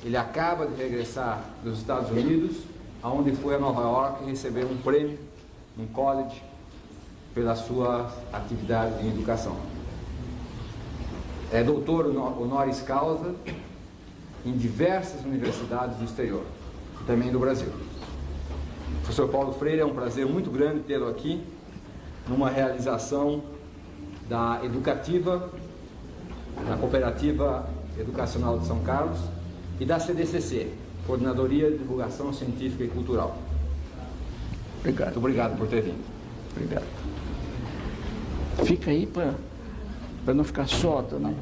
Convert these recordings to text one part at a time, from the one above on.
Ele acaba de regressar dos Estados Unidos, aonde foi a Nova York receber um prêmio, um college, pela sua atividade em educação. É doutor honoris causa em diversas universidades do exterior, também do Brasil. Professor Paulo Freire, é um prazer muito grande tê-lo aqui, numa realização da Educativa, da Cooperativa Educacional de São Carlos e da CDCC, Coordenadoria de Divulgação Científica e Cultural. Obrigado. Muito obrigado por ter vindo. Obrigado. Fica aí para não ficar só também.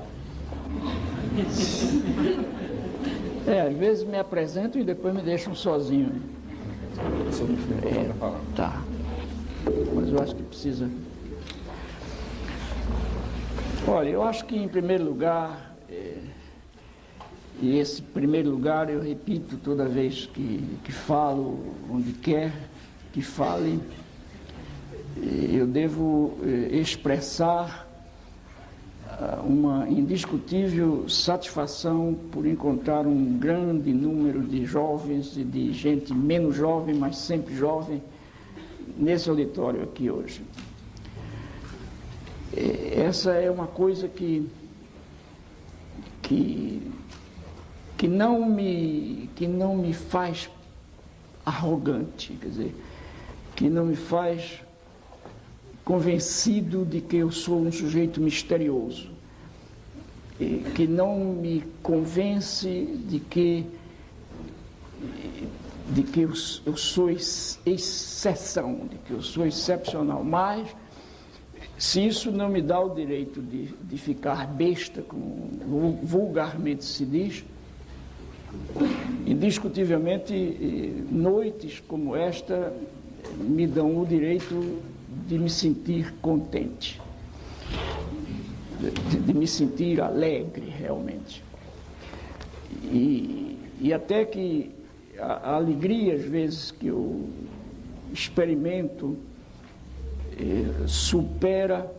Às vezes me apresentam e depois me deixam sozinho. Tá. Mas eu acho que precisa. Olha, eu acho que em primeiro lugar, e esse primeiro lugar eu repito toda vez que falo, onde quer que fale, eu devo expressar uma indiscutível satisfação por encontrar um grande número de jovens e de gente menos jovem, mas sempre jovem, nesse auditório aqui hoje. Essa é uma coisa que não me faz arrogante, quer dizer, que não me faz convencido de que eu sou um sujeito misterioso, que não me convence de que eu sou exceção, de que eu sou excepcional, mas se isso não me dá o direito de ficar besta, como vulgarmente se diz, indiscutivelmente noites como esta me dão o direito de me sentir contente, de me sentir alegre realmente. E até que a alegria, às vezes, que eu experimento supera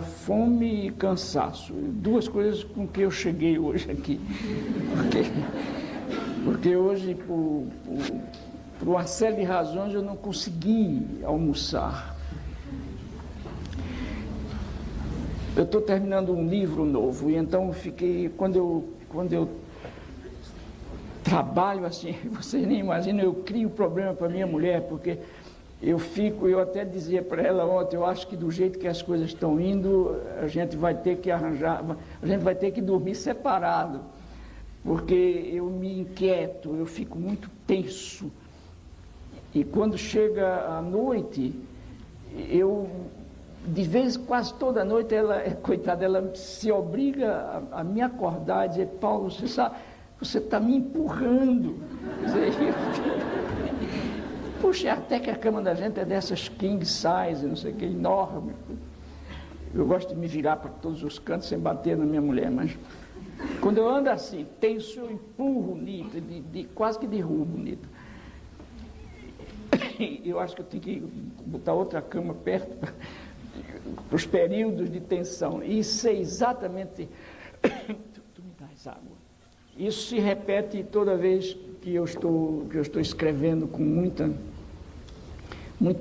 fome e cansaço. Duas coisas com que eu cheguei hoje aqui. Porque hoje, por uma série de razões, eu não consegui almoçar. Eu estou terminando um livro novo, e então fiquei, quando eu trabalho assim, vocês nem imaginam, eu crio problema para minha mulher, porque eu até dizia para ela ontem, eu acho que do jeito que as coisas estão indo, a gente vai ter que dormir separado, porque eu me inquieto, eu fico muito tenso. E quando chega a noite, de vez, quase toda noite, coitada, ela se obriga a me acordar e dizer: Paulo, você sabe, você está me empurrando. Puxa, até que a cama da gente é dessas king size, não sei o que, enorme. Eu gosto de me virar para todos os cantos sem bater na minha mulher, mas quando eu ando assim, tenso, eu empurro Nita, quase que derrubo Nita. Eu acho que eu tenho que botar outra cama perto para os períodos de tensão. Isso é exatamente... Tu me dás água. Isso se repete toda vez que eu estou escrevendo com muita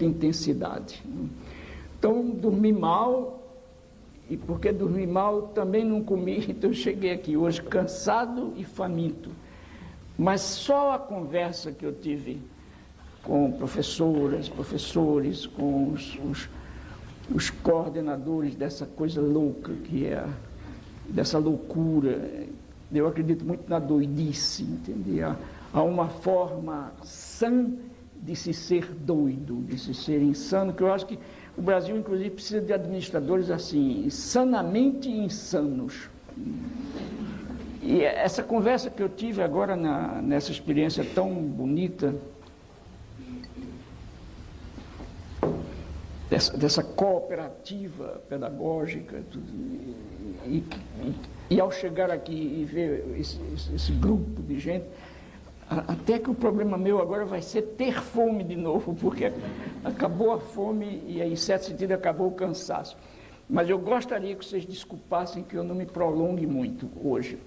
intensidade. Então, dormi mal, e porque dormi mal, também não comi, então eu cheguei aqui hoje cansado e faminto. Mas só a conversa que eu tive com professoras, professores, com os coordenadores dessa coisa louca que é, dessa loucura. Eu acredito muito na doidice, entende? Há uma forma sã de se ser doido, de se ser insano, que eu acho que o Brasil, inclusive, precisa de administradores assim, sanamente insanos. E essa conversa que eu tive agora nessa experiência tão bonita, dessa cooperativa pedagógica, e ao chegar aqui e ver esse grupo de gente, até que o problema meu agora vai ser ter fome de novo, porque acabou a fome e, em certo sentido, acabou o cansaço. Mas eu gostaria que vocês desculpassem que eu não me prolongue muito hoje.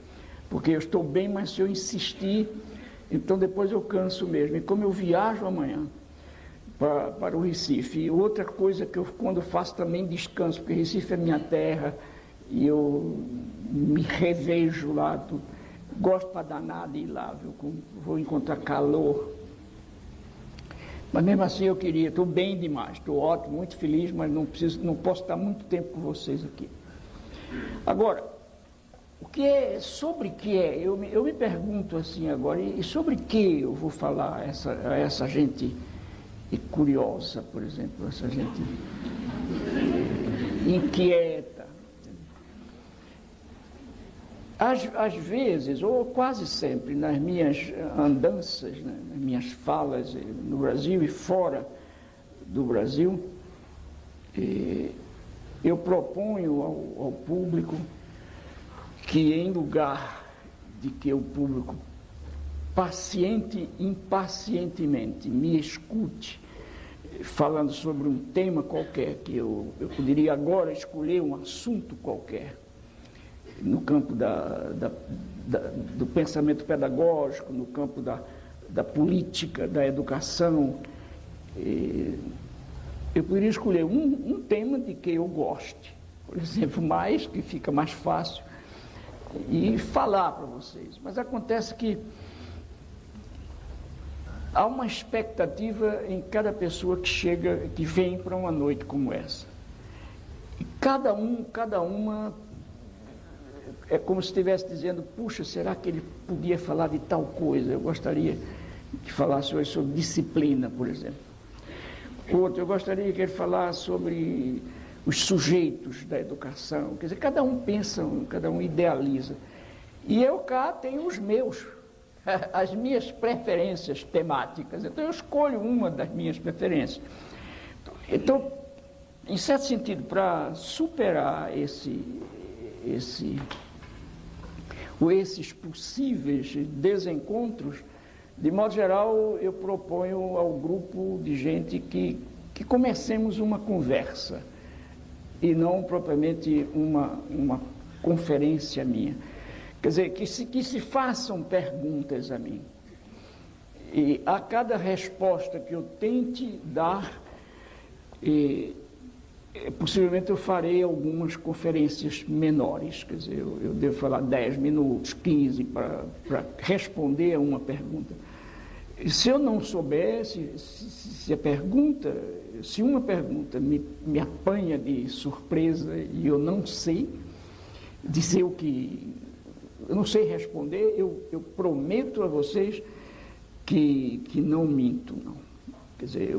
porque eu estou bem, mas se eu insistir, então depois eu canso mesmo. E como eu viajo amanhã para o Recife, e outra coisa que eu, quando faço, também descanso, porque Recife é minha terra, e eu me revejo lá, gosto para danar de ir lá, viu? Vou encontrar calor. Mas mesmo assim eu queria, estou bem demais, estou ótimo, muito feliz, mas não posso estar muito tempo com vocês aqui. Agora, sobre que é? Eu me pergunto assim agora, e sobre que eu vou falar a essa gente curiosa, por exemplo, essa gente inquieta. Às vezes, ou quase sempre, nas minhas andanças, né, nas minhas falas no Brasil e fora do Brasil, eu proponho ao público que, em lugar de que o público impacientemente me escute falando sobre um tema qualquer, que eu poderia agora escolher um assunto qualquer, no campo do pensamento pedagógico, no campo da política, da educação. Eu poderia escolher um tema de que eu goste, por exemplo, que fica mais fácil, e falar para vocês. Mas acontece que há uma expectativa em cada pessoa que vem para uma noite como essa. E cada uma é como se estivesse dizendo: puxa, será que ele podia falar de tal coisa? Eu gostaria que falasse hoje sobre disciplina, por exemplo. Outro, eu gostaria que ele falasse sobre os sujeitos da educação. Quer dizer, cada um pensa, cada um idealiza. E eu cá tenho os meus, as minhas preferências temáticas. Então eu escolho uma das minhas preferências. Então, em certo sentido, para superar esses possíveis desencontros, de modo geral, eu proponho ao grupo de gente que comecemos uma conversa e não propriamente uma conferência minha. Quer dizer, que se façam perguntas a mim. E a cada resposta que eu tente dar, possivelmente eu farei algumas conferências menores. Quer dizer, eu devo falar 10 minutos, 15, para responder a uma pergunta. E se eu não souber, se uma pergunta me apanha de surpresa e eu não sei dizer eu não sei responder, eu prometo a vocês que não minto, não. Quer dizer,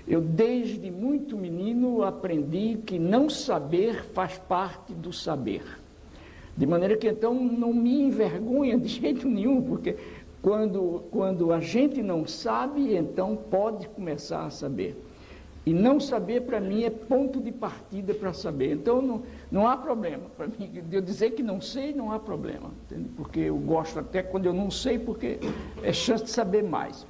eu desde muito menino aprendi que não saber faz parte do saber. De maneira que então não me envergonha de jeito nenhum, porque quando a gente não sabe, então pode começar a saber. E não saber, para mim, é ponto de partida para saber. Então não há problema. Para mim, de eu dizer que não sei, não há problema. Entende? Porque eu gosto até quando eu não sei, porque é chance de saber mais.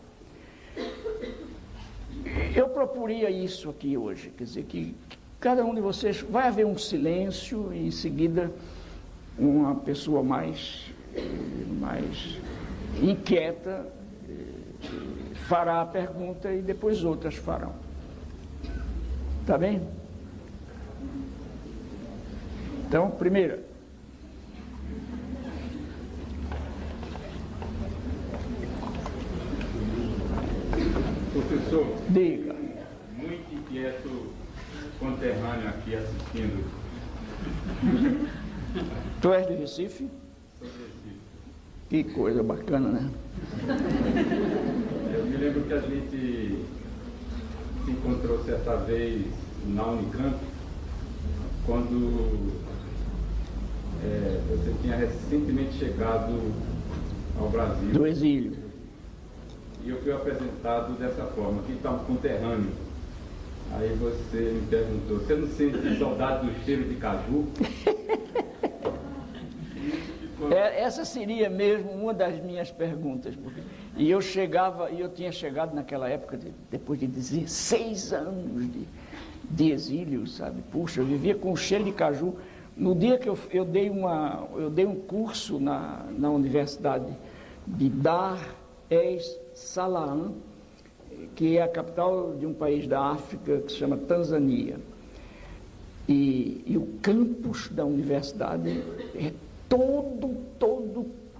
Eu proporia isso aqui hoje, quer dizer, que cada um de vocês, vai haver um silêncio e em seguida uma pessoa mais inquieta fará a pergunta e depois outras farão. Tá bem? Então, primeira. Professor, Diga. muito inquieto conterrâneo aqui assistindo. Tu és de Recife? Sou de Recife. Que coisa bacana, né? Eu me lembro que a gente se encontrou certa vez na Unicamp, quando você tinha recentemente chegado ao Brasil. Do exílio. E eu fui apresentado dessa forma: quem está um conterrâneo. Aí você me perguntou: você não sente saudade do cheiro de caju? Essa seria mesmo uma das minhas perguntas. E eu tinha chegado naquela época, depois de 16 anos de exílio, sabe? Puxa, eu vivia com o cheiro de caju No dia que eu dei um curso na Universidade de Dar es Salaam, que é a capital de um país da África que se chama Tanzânia. E o campus da universidade é todo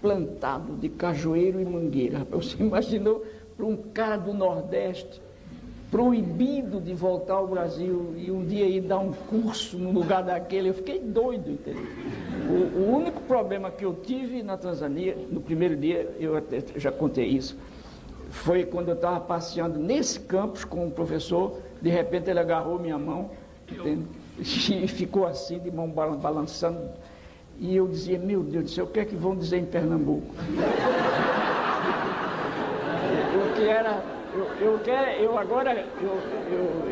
plantado de cajueiro e mangueira. Você imaginou para um cara do Nordeste, proibido de voltar ao Brasil e um dia ir dar um curso no lugar daquele? Eu fiquei doido, entendeu? O único problema que eu tive na Tanzânia, no primeiro dia, eu até já contei isso, foi quando eu estava passeando nesse campus com um professor, de repente ele agarrou minha mão, entende? E ficou assim, de mão balançando, e eu dizia, meu Deus do céu, o que é que vão dizer em Pernambuco?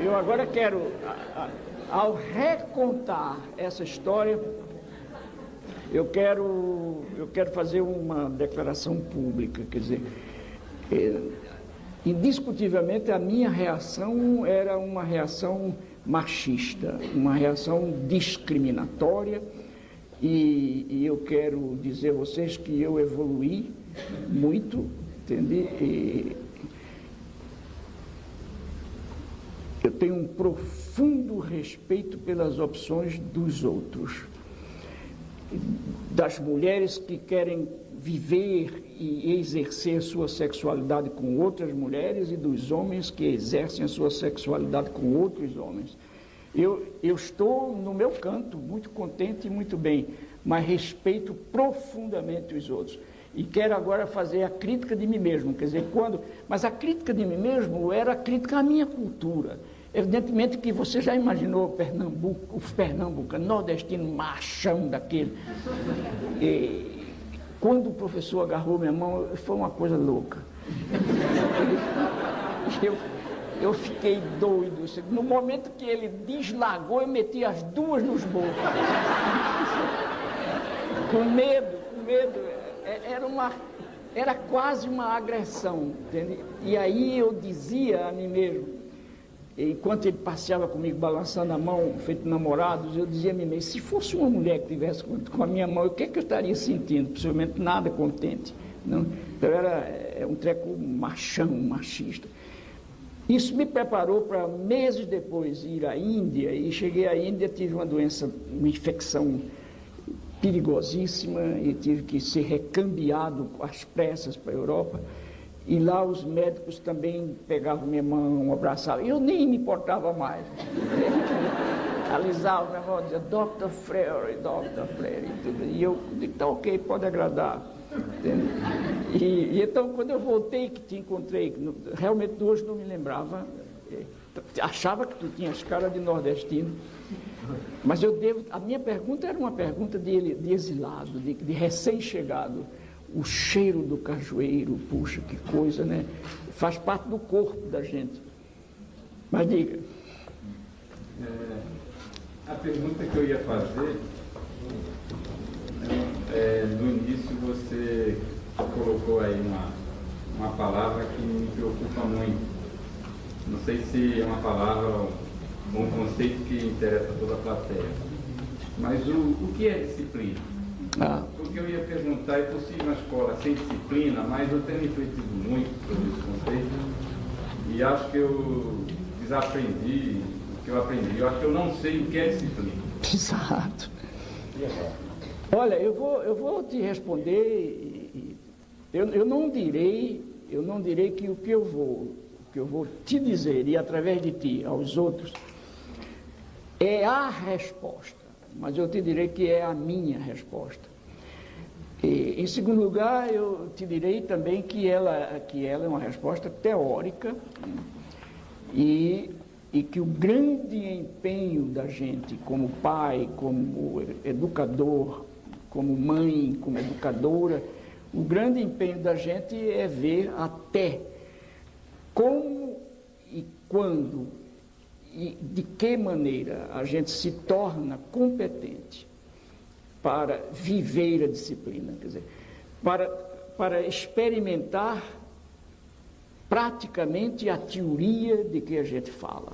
Eu agora quero, ao recontar essa história, eu quero fazer uma declaração pública, quer dizer, indiscutivelmente a minha reação era uma reação machista, uma reação discriminatória, e eu quero dizer a vocês que eu evoluí muito, entende? Eu tenho um profundo respeito pelas opções dos outros, das mulheres que querem viver e exercer sua sexualidade com outras mulheres e dos homens que exercem a sua sexualidade com outros homens. Eu estou no meu canto, muito contente e muito bem, mas respeito profundamente os outros. E quero agora fazer a crítica de mim mesmo, quer dizer, mas a crítica de mim mesmo era a crítica à minha cultura. Evidentemente que você já imaginou Pernambuco, os pernambucanos, nordestino machão daquele. E quando o professor agarrou minha mão, foi uma coisa louca. Eu fiquei doido. No momento que ele deslagou, eu meti as duas nos bolsos. Com medo. Era quase uma agressão, entende? E aí eu dizia a mim mesmo, enquanto ele passeava comigo, balançando a mão, feito namorados, eu dizia a mim mesmo, se fosse uma mulher que estivesse com a minha mão, o que é que eu estaria sentindo? Possivelmente nada contente. Não? Então era um treco machão, machista. Isso me preparou para meses depois ir à Índia, e cheguei à Índia, tive uma doença, uma infecção perigosíssima, e tive que ser recambiado às pressas para a Europa, e lá os médicos também pegavam minha mão, abraçavam, eu nem me importava mais. Alisavam minha mão, dizia, Dr. Freire, e tudo. E eu digo, tá ok, pode agradar. E então, quando eu voltei, que te encontrei, realmente hoje não me lembrava, achava que tu tinhas cara de nordestino, mas a minha pergunta era uma pergunta de exilado, de recém-chegado. O cheiro do cajueiro, puxa, que coisa, né? Faz parte do corpo da gente. Mas diga. A pergunta que eu ia fazer, no início você colocou aí uma palavra que me preocupa muito. Não sei se é uma palavra, um conceito que interessa a toda a plateia. Mas o que é disciplina? Porque eu ia perguntar, é possível uma escola sem disciplina, mas eu tenho refletido muito sobre esse conceito e acho que eu desaprendi o que eu aprendi. Eu acho que eu não sei o que é disciplina. Exato. Olha, eu vou te responder, eu não direi que o que eu vou te dizer, e através de ti aos outros, é a resposta. Mas eu te direi que é a minha resposta. E, em segundo lugar, eu te direi também que ela é uma resposta teórica e que o grande empenho da gente, como pai, como educador, como mãe, como educadora, o grande empenho da gente é ver até como e quando e de que maneira a gente se torna competente para viver a disciplina, quer dizer, para experimentar praticamente a teoria de que a gente fala.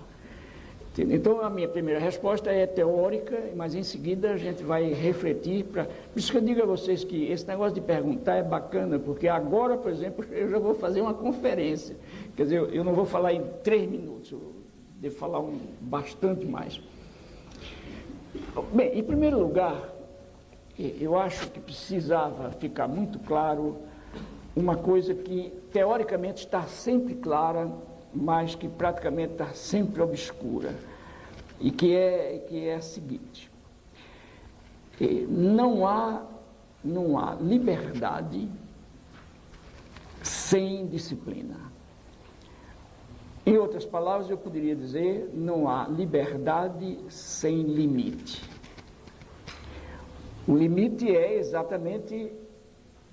Então, a minha primeira resposta é teórica, mas em seguida a gente vai refletir. Por isso que eu digo a vocês que esse negócio de perguntar é bacana, porque agora, por exemplo, eu já vou fazer uma conferência. Quer dizer, eu não vou falar em 3 minutos, eu devo falar bastante mais. Bem, em primeiro lugar, eu acho que precisava ficar muito claro uma coisa que teoricamente está sempre clara, mas que praticamente está sempre obscura, e que é a seguinte: não há liberdade sem disciplina. Em outras palavras, eu poderia dizer, não há liberdade sem limite. O limite é exatamente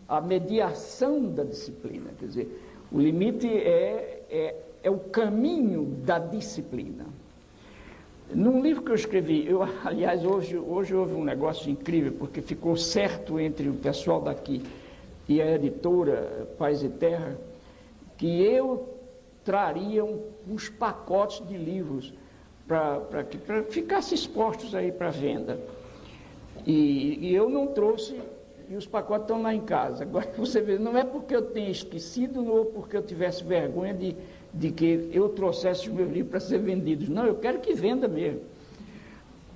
a mediação da disciplina, quer dizer, o limite é o caminho da disciplina. Num livro que eu escrevi, aliás, hoje houve um negócio incrível, porque ficou certo entre o pessoal daqui e a editora Paz e Terra, que eu traria uns pacotes de livros para que ficassem expostos aí para venda. E eu não trouxe, e os pacotes estão lá em casa. Agora, você vê, não é porque eu tenha esquecido ou porque eu tivesse vergonha de que eu trouxesse os meus livros para ser vendidos. Não, eu quero que venda mesmo.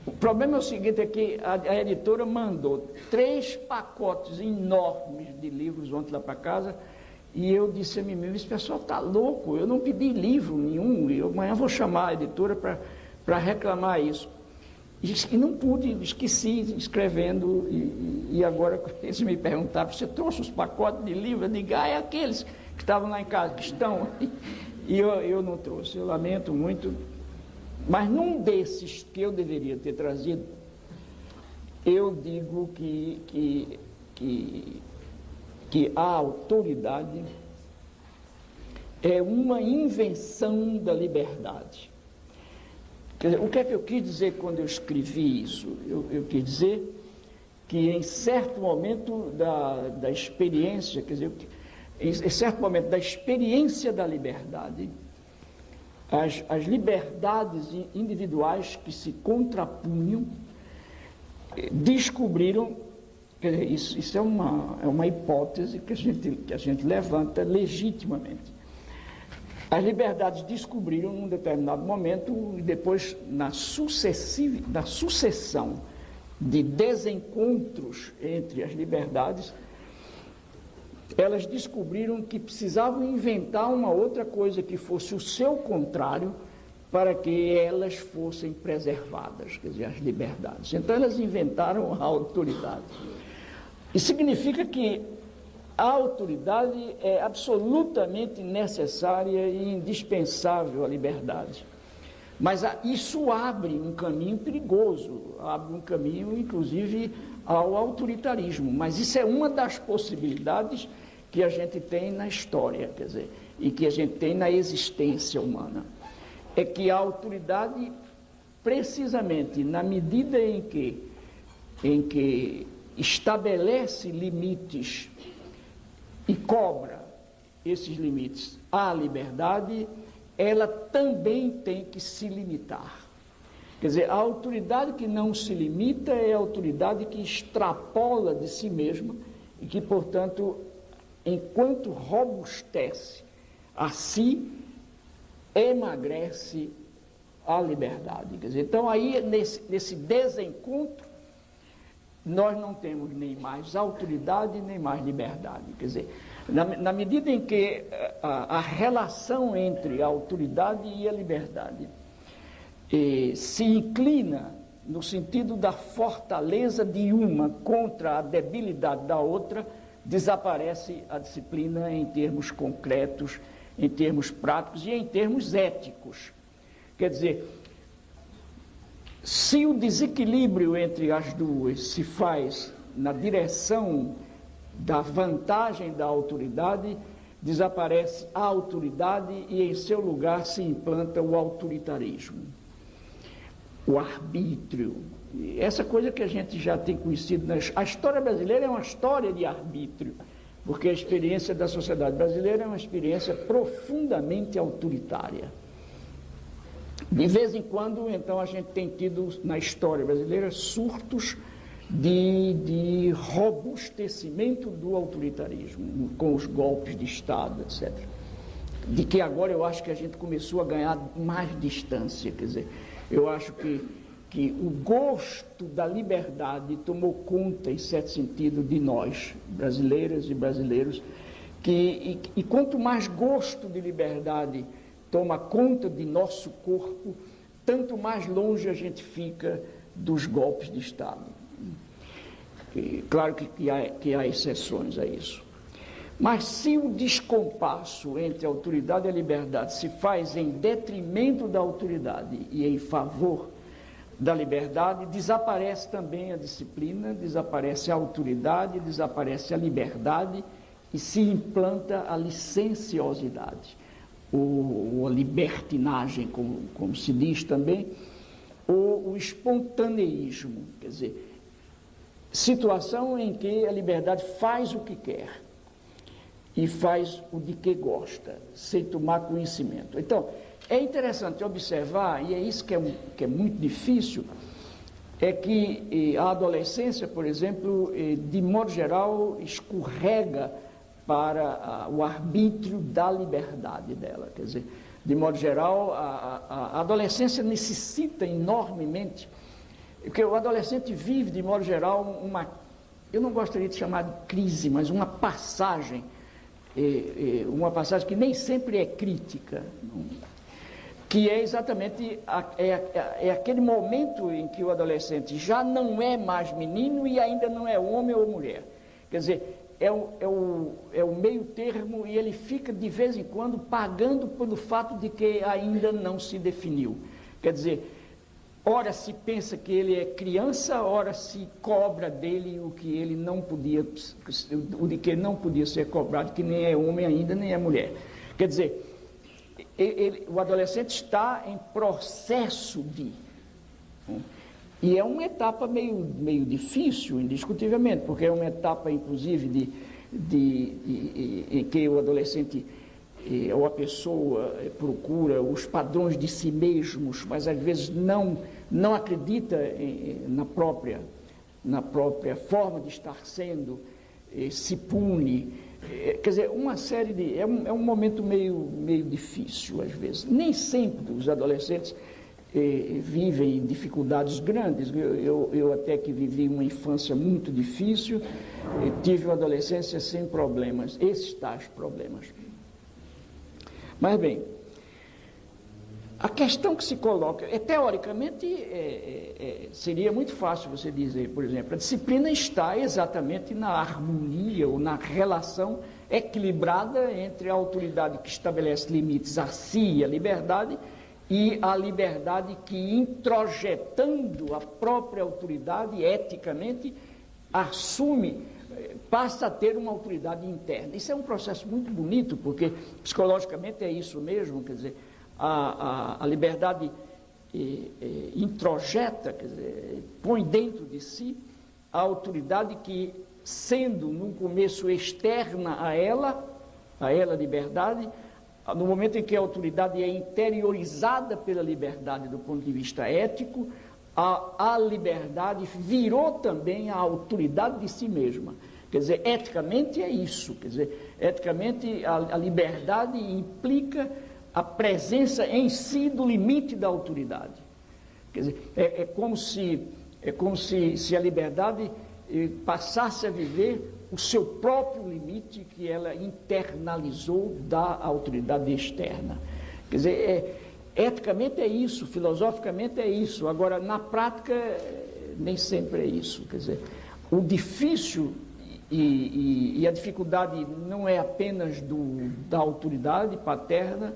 O problema é o seguinte, é que a editora mandou 3 pacotes enormes de livros ontem lá para casa, e eu disse a mim mesmo, esse pessoal está louco, eu não pedi livro nenhum, eu amanhã vou chamar a editora para reclamar isso. E não pude, esqueci escrevendo, e agora eles me perguntaram, você trouxe os pacotes de livro? Eu digo, é aqueles que estavam lá em casa, que estão. E eu não trouxe, eu lamento muito. Mas num desses que eu deveria ter trazido, eu digo que a autoridade é uma invenção da liberdade. Quer dizer, o que é que eu quis dizer quando eu escrevi isso? Eu quis dizer que em certo momento da experiência, quer dizer, em certo momento da experiência da liberdade, as liberdades individuais que se contrapunham descobriram, quer dizer, isso é uma hipótese que a gente levanta legitimamente. As liberdades descobriram num determinado momento, e depois na sucessão de desencontros entre as liberdades, elas descobriram que precisavam inventar uma outra coisa que fosse o seu contrário para que elas fossem preservadas, quer dizer, as liberdades. Então elas inventaram a autoridade. Isso significa que a autoridade é absolutamente necessária e indispensável à liberdade. Mas isso abre um caminho perigoso, abre um caminho, inclusive, ao autoritarismo. Mas isso é uma das possibilidades que a gente tem na história, quer dizer, e que a gente tem na existência humana. É que a autoridade, precisamente na medida em que estabelece limites e cobra esses limites à liberdade, ela também tem que se limitar. Quer dizer, a autoridade que não se limita é a autoridade que extrapola de si mesma e que, portanto, enquanto robustece a si, emagrece a liberdade. Quer dizer, então, aí, nesse desencontro, nós não temos nem mais autoridade, nem mais liberdade. Quer dizer, na medida em que a relação entre a autoridade e a liberdade se inclina no sentido da fortaleza de uma contra a debilidade da outra, desaparece a disciplina em termos concretos, em termos práticos e em termos éticos. Quer dizer, se o desequilíbrio entre as duas se faz na direção da vantagem da autoridade, desaparece a autoridade e em seu lugar se implanta o autoritarismo, o arbítrio. Essa coisa que a gente já tem conhecido, a história brasileira é uma história de arbítrio, porque a experiência da sociedade brasileira é uma experiência profundamente autoritária. De vez em quando, então, a gente tem tido na história brasileira surtos de robustecimento do autoritarismo, com os golpes de Estado, etc. De que agora eu acho que a gente começou a ganhar mais distância, quer dizer, eu acho que o gosto da liberdade tomou conta, em certo sentido, de nós, brasileiras e brasileiros, e quanto mais gosto de liberdade toma conta de nosso corpo, tanto mais longe a gente fica dos golpes de Estado. Claro que há exceções a isso. Mas se o descompasso entre a autoridade e a liberdade se faz em detrimento da autoridade e em favor da liberdade, desaparece também a disciplina, desaparece a autoridade, desaparece a liberdade e se implanta a licenciosidade, ou a libertinagem, como se diz também, ou o espontaneísmo, quer dizer, situação em que a liberdade faz o que quer e faz o de que gosta, sem tomar conhecimento. Então, é interessante observar, e é isso que é muito difícil, é que a adolescência, por exemplo, de modo geral, escorrega para o arbítrio da liberdade dela. Quer dizer, de modo geral, a adolescência necessita enormemente, porque o adolescente vive, de modo geral, eu não gostaria de chamar de crise, mas uma passagem que nem sempre é crítica, que é exatamente aquele momento em que o adolescente já não é mais menino e ainda não é homem ou mulher. Quer dizer, é o meio termo, e ele fica de vez em quando pagando pelo fato de que ainda não se definiu. Quer dizer, ora se pensa que ele é criança, ora se cobra dele o que ele não podia, o de que não podia ser cobrado, que nem é homem ainda, nem é mulher. Quer dizer, o adolescente está em processo de... E é uma etapa meio difícil, indiscutivelmente, porque é uma etapa, inclusive, em que o adolescente ou a pessoa procura os padrões de si mesmos, mas às vezes não acredita na própria forma de estar sendo, se pune. Quer dizer, uma série de... É um momento meio difícil, às vezes. Nem sempre os adolescentes vivem dificuldades grandes. Eu até que vivi uma infância muito difícil, tive uma adolescência sem problemas, esses tais problemas. Mas bem, a questão que se coloca, teoricamente, seria muito fácil você dizer, por exemplo, a disciplina está exatamente na harmonia ou na relação equilibrada entre a autoridade que estabelece limites a si e a liberdade, e a liberdade que, introjetando a própria autoridade eticamente, passa a ter uma autoridade interna. Isso é um processo muito bonito, porque psicologicamente é isso mesmo, quer dizer, a liberdade introjeta, quer dizer, põe dentro de si a autoridade que, sendo no começo externa a ela, liberdade, no momento em que a autoridade é interiorizada pela liberdade do ponto de vista ético, a liberdade virou também a autoridade de si mesma. Quer dizer, eticamente é isso. Quer dizer, eticamente a liberdade implica a presença em si do limite da autoridade. Quer dizer, é como se a liberdade passasse a viver o seu próprio limite que ela internalizou da autoridade externa. Quer dizer, eticamente é isso, filosoficamente é isso. Agora, na prática, nem sempre é isso. Quer dizer, o difícil e a dificuldade não é apenas da autoridade paterna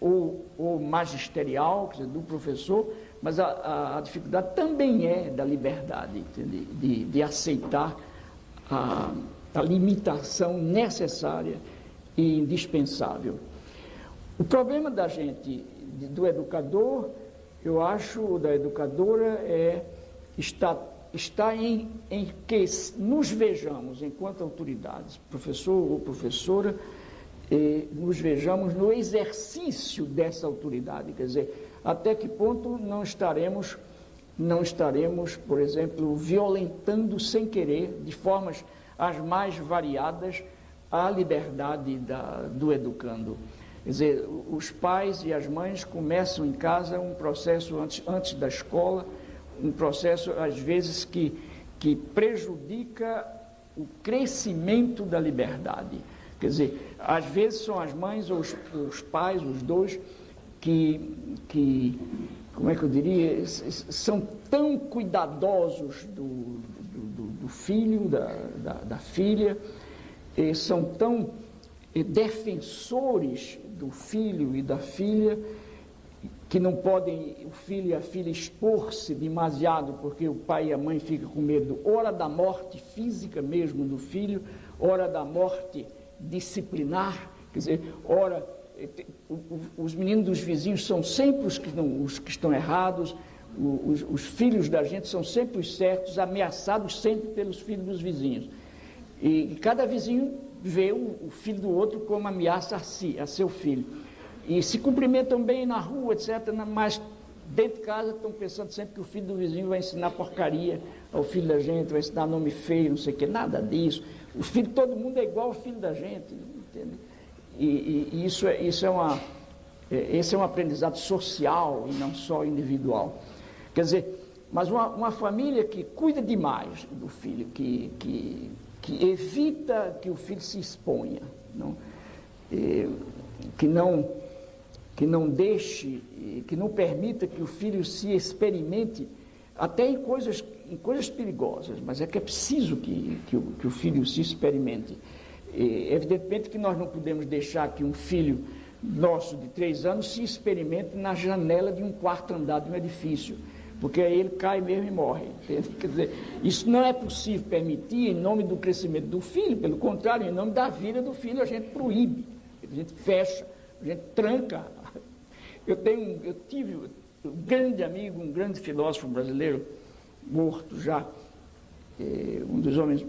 ou magisterial, quer dizer, do professor, mas a dificuldade também é da liberdade, de aceitar a limitação necessária e indispensável. O problema da gente, do educador, eu acho, da educadora, está em que nos vejamos, enquanto autoridades, professor ou professora, nos vejamos no exercício dessa autoridade, quer dizer, até que ponto não estaremos, por exemplo, violentando sem querer, de formas as mais variadas, a liberdade do educando. Quer dizer, os pais e as mães começam em casa um processo antes da escola, um processo, às vezes, que prejudica o crescimento da liberdade. Quer dizer, às vezes são as mães ou os pais, os dois, que como é que eu diria, são tão cuidadosos do filho, da filha, são tão defensores do filho e da filha, que não podem o filho e a filha expor-se demasiado, porque o pai e a mãe ficam com medo, ora da morte física mesmo do filho, ora da morte disciplinar, quer dizer, ora, os meninos dos vizinhos são sempre os que estão errados, os filhos da gente são sempre os certos, ameaçados sempre pelos filhos dos vizinhos. E cada vizinho vê o filho do outro como ameaça a seu filho. E se cumprimentam bem na rua, etc., mas dentro de casa estão pensando sempre que o filho do vizinho vai ensinar porcaria ao filho da gente, vai ensinar nome feio, não sei o que, nada disso. O filho de todo mundo é igual ao filho da gente, entende? E esse é um aprendizado social e não só individual. Quer dizer, mas uma família que cuida demais do filho, que evita que o filho se exponha, não? Que não deixe, que não permita que o filho se experimente até em coisas perigosas, mas é que é preciso que o filho se experimente. Evidentemente que nós não podemos deixar que um filho nosso de 3 anos se experimente na janela de um quarto andar de um edifício, porque aí ele cai mesmo e morre. Entende? Quer dizer, isso não é possível permitir em nome do crescimento do filho, pelo contrário, em nome da vida do filho a gente proíbe, a gente fecha, a gente tranca. Eu tive um grande amigo, um grande filósofo brasileiro, morto já, um dos homens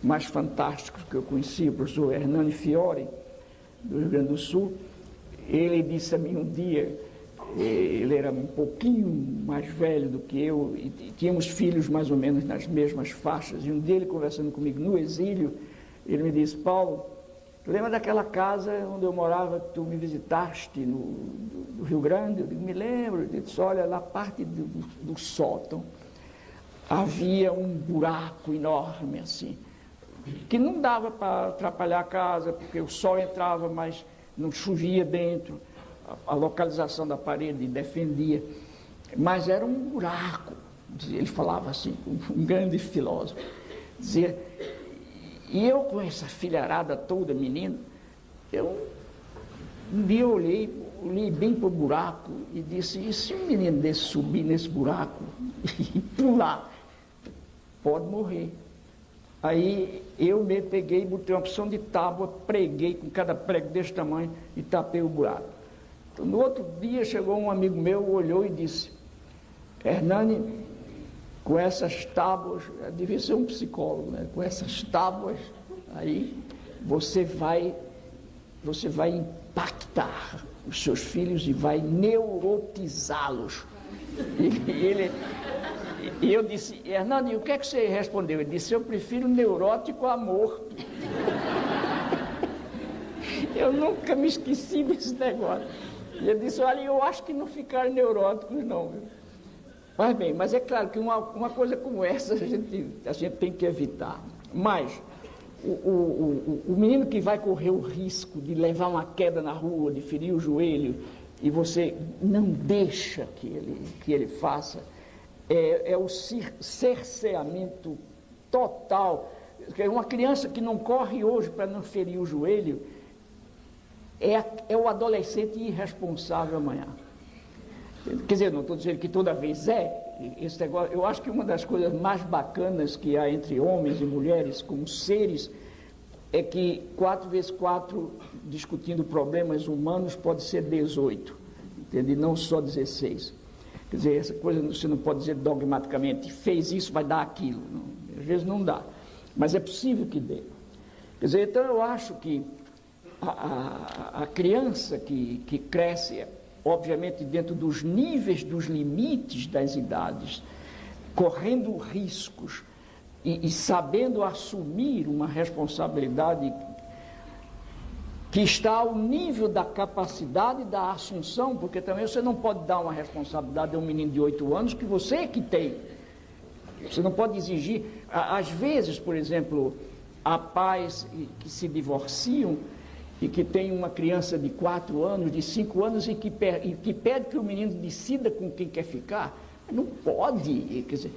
mais fantásticos que eu conheci, o professor Hernani Fiore, do Rio Grande do Sul. Ele disse a mim um dia, ele era um pouquinho mais velho do que eu, e tínhamos filhos mais ou menos nas mesmas faixas, e um dia ele conversando comigo no exílio, ele me disse: Paulo, lembra daquela casa onde eu morava, que tu me visitaste no Rio Grande? Eu digo: me lembro. Ele disse: olha, na parte do sótão havia um buraco enorme assim, que não dava para atrapalhar a casa, porque o sol entrava, mas não chovia dentro, a localização da parede defendia, mas era um buraco. Ele falava assim, um grande filósofo, dizia. E eu, com essa filharada toda, menino, um dia eu olhei bem para o buraco e disse: e se um menino desse subir nesse buraco e pular, pode morrer. Aí eu me peguei, botei uma opção de tábua, preguei com cada prego desse tamanho e tapei o buraco. Então, no outro dia chegou um amigo meu, olhou e disse: Hernani, com essas tábuas, devia ser um psicólogo, né? Com essas tábuas, aí você vai impactar os seus filhos e vai neurotizá-los. E eu disse: Hernani, o que é que você respondeu? Ele disse: eu prefiro neurótico a morto. Eu nunca me esqueci desse negócio. E ele disse: olha, eu acho que não ficaram neuróticos não, viu? Mas bem, mas é claro que uma coisa como essa a gente tem que evitar. Mas o menino que vai correr o risco de levar uma queda na rua, de ferir o joelho, e você não deixa que ele faça, é o cerceamento total. Uma criança que não corre hoje para não ferir o joelho é o adolescente irresponsável amanhã. Quer dizer, não estou dizendo que toda vez esse negócio. Eu acho que uma das coisas mais bacanas que há entre homens e mulheres como seres é que 4 vezes 4 discutindo problemas humanos pode ser 18, entende? Não só 16. Quer dizer, essa coisa você não pode dizer dogmaticamente: fez isso, vai dar aquilo. Não, às vezes não dá, mas é possível que dê. Quer dizer, então eu acho que a criança que cresce, obviamente, dentro dos níveis, dos limites das idades, correndo riscos e sabendo assumir uma responsabilidade que está ao nível da capacidade da assunção, porque também você não pode dar uma responsabilidade a um menino de 8 anos que você é que tem. Você não pode exigir. Às vezes, por exemplo, há pais que se divorciam e que têm uma criança de 4 anos, de 5 anos, e que pede que o menino decida com quem quer ficar. Não pode. Quer dizer,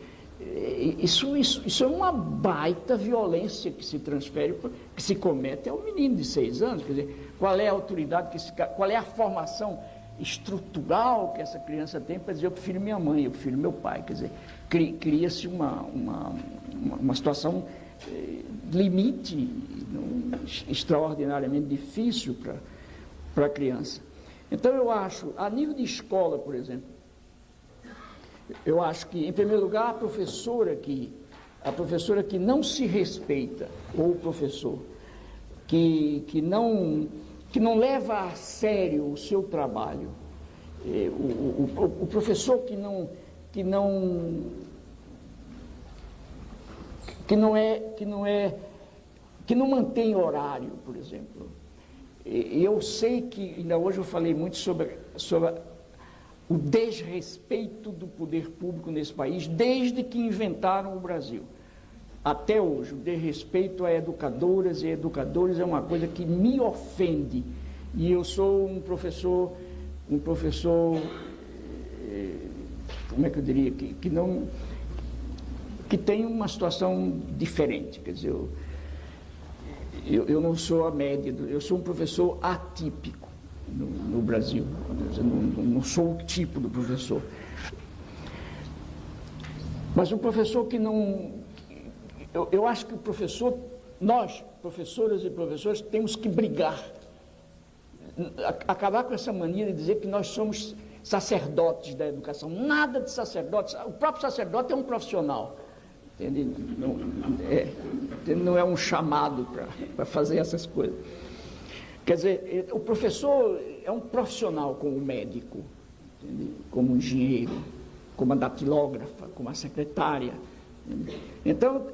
isso é uma baita violência que se transfere, que se comete ao menino de 6 anos. Quer dizer, qual é a autoridade, qual é a formação estrutural que essa criança tem para dizer: eu prefiro minha mãe, eu prefiro meu pai. Quer dizer, cria-se uma situação limite extraordinariamente difícil para a criança. Então eu acho, a nível de escola, por exemplo, eu acho que, em primeiro lugar, a professora que não se respeita, ou o professor que não leva a sério o seu trabalho, o professor que não mantém horário, por exemplo. Eu sei que, ainda hoje eu falei muito sobre o desrespeito do poder público nesse país, desde que inventaram o Brasil. Até hoje, o desrespeito a educadoras e educadores é uma coisa que me ofende. E eu sou um professor, como é que eu diria, que tem uma situação diferente. Quer dizer, eu não sou a média, eu sou um professor atípico no Brasil. Eu não sou o tipo do professor. Mas um professor que não... Eu acho que o professor, nós, professoras e professores, temos que brigar. Acabar com essa mania de dizer que nós somos sacerdotes da educação. Nada de sacerdotes. O próprio sacerdote é um profissional. Entende? Não é um chamado para fazer essas coisas. Quer dizer, o professor é um profissional como o médico, entende? Como o engenheiro, como a datilógrafa, como a secretária. Entende? Então,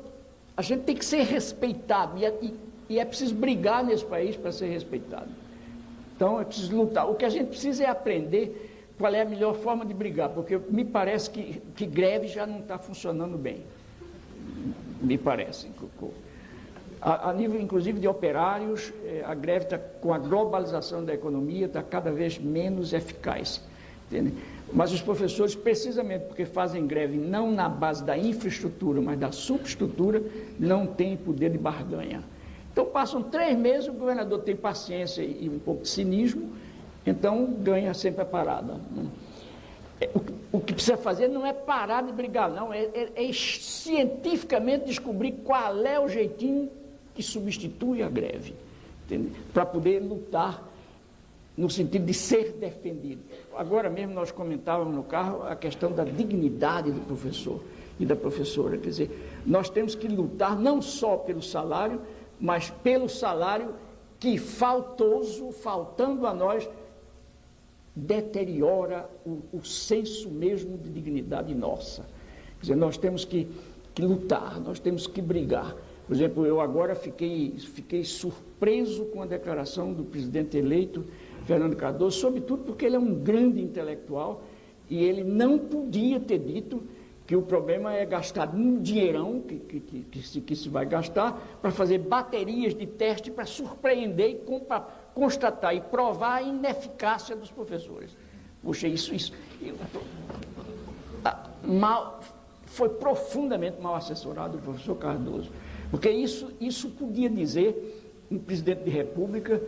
a gente tem que ser respeitado, e é preciso brigar nesse país para ser respeitado. Então, é preciso lutar. O que a gente precisa é aprender qual é a melhor forma de brigar, porque me parece que greve já não está funcionando bem. Me parece. A nível, inclusive, de operários, a greve está, com a globalização da economia, está cada vez menos eficaz. Entende? Mas os professores, precisamente porque fazem greve não na base da infraestrutura, mas da subestrutura, não têm poder de barganha. Então, passam 3 meses, o governador tem paciência e um pouco de cinismo, então ganha sempre a parada. O que precisa fazer não é parar de brigar, não, é cientificamente descobrir qual é o jeitinho que substitui a greve, para poder lutar no sentido de ser defendido. Agora mesmo nós comentávamos no carro a questão da dignidade do professor e da professora. Quer dizer, nós temos que lutar não só pelo salário, mas pelo salário que, faltando a nós, deteriora o senso mesmo de dignidade nossa. Quer dizer, nós temos que lutar, nós temos que brigar. Por exemplo, eu agora fiquei surpreso com a declaração do presidente eleito, Fernando Cardoso, sobretudo porque ele é um grande intelectual e ele não podia ter dito que o problema é gastar um dinheirão que se vai gastar para fazer baterias de teste para surpreender e constatar e provar a ineficácia dos professores. Puxa, foi profundamente mal assessorado o professor Cardoso, porque isso podia dizer um presidente de república,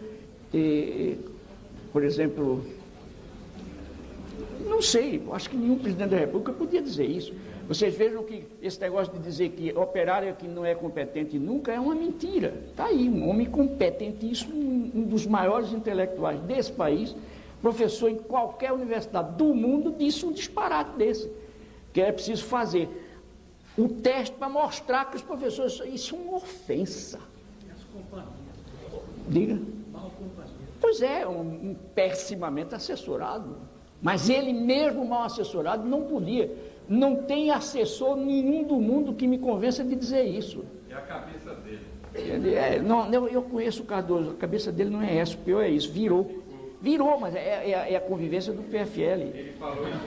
por exemplo, não sei, acho que nenhum presidente da república podia dizer isso. Vocês vejam que esse negócio de dizer que operário que não é competente nunca é uma mentira. Está aí, um homem competentíssimo, um dos maiores intelectuais desse país, professor em qualquer universidade do mundo, disse um disparate desse, que é preciso fazer o teste para mostrar que os professores... Isso é uma ofensa. As companhias. Diga. Mal Pois é, um pessimamente assessorado. Mas ele mesmo mal assessorado não podia. Não tem assessor nenhum do mundo que me convença de dizer isso. É a cabeça dele. Eu conheço o Cardoso, a cabeça dele não é essa, o pior é isso, virou, mas é a convivência do PFL. Ele falou isso.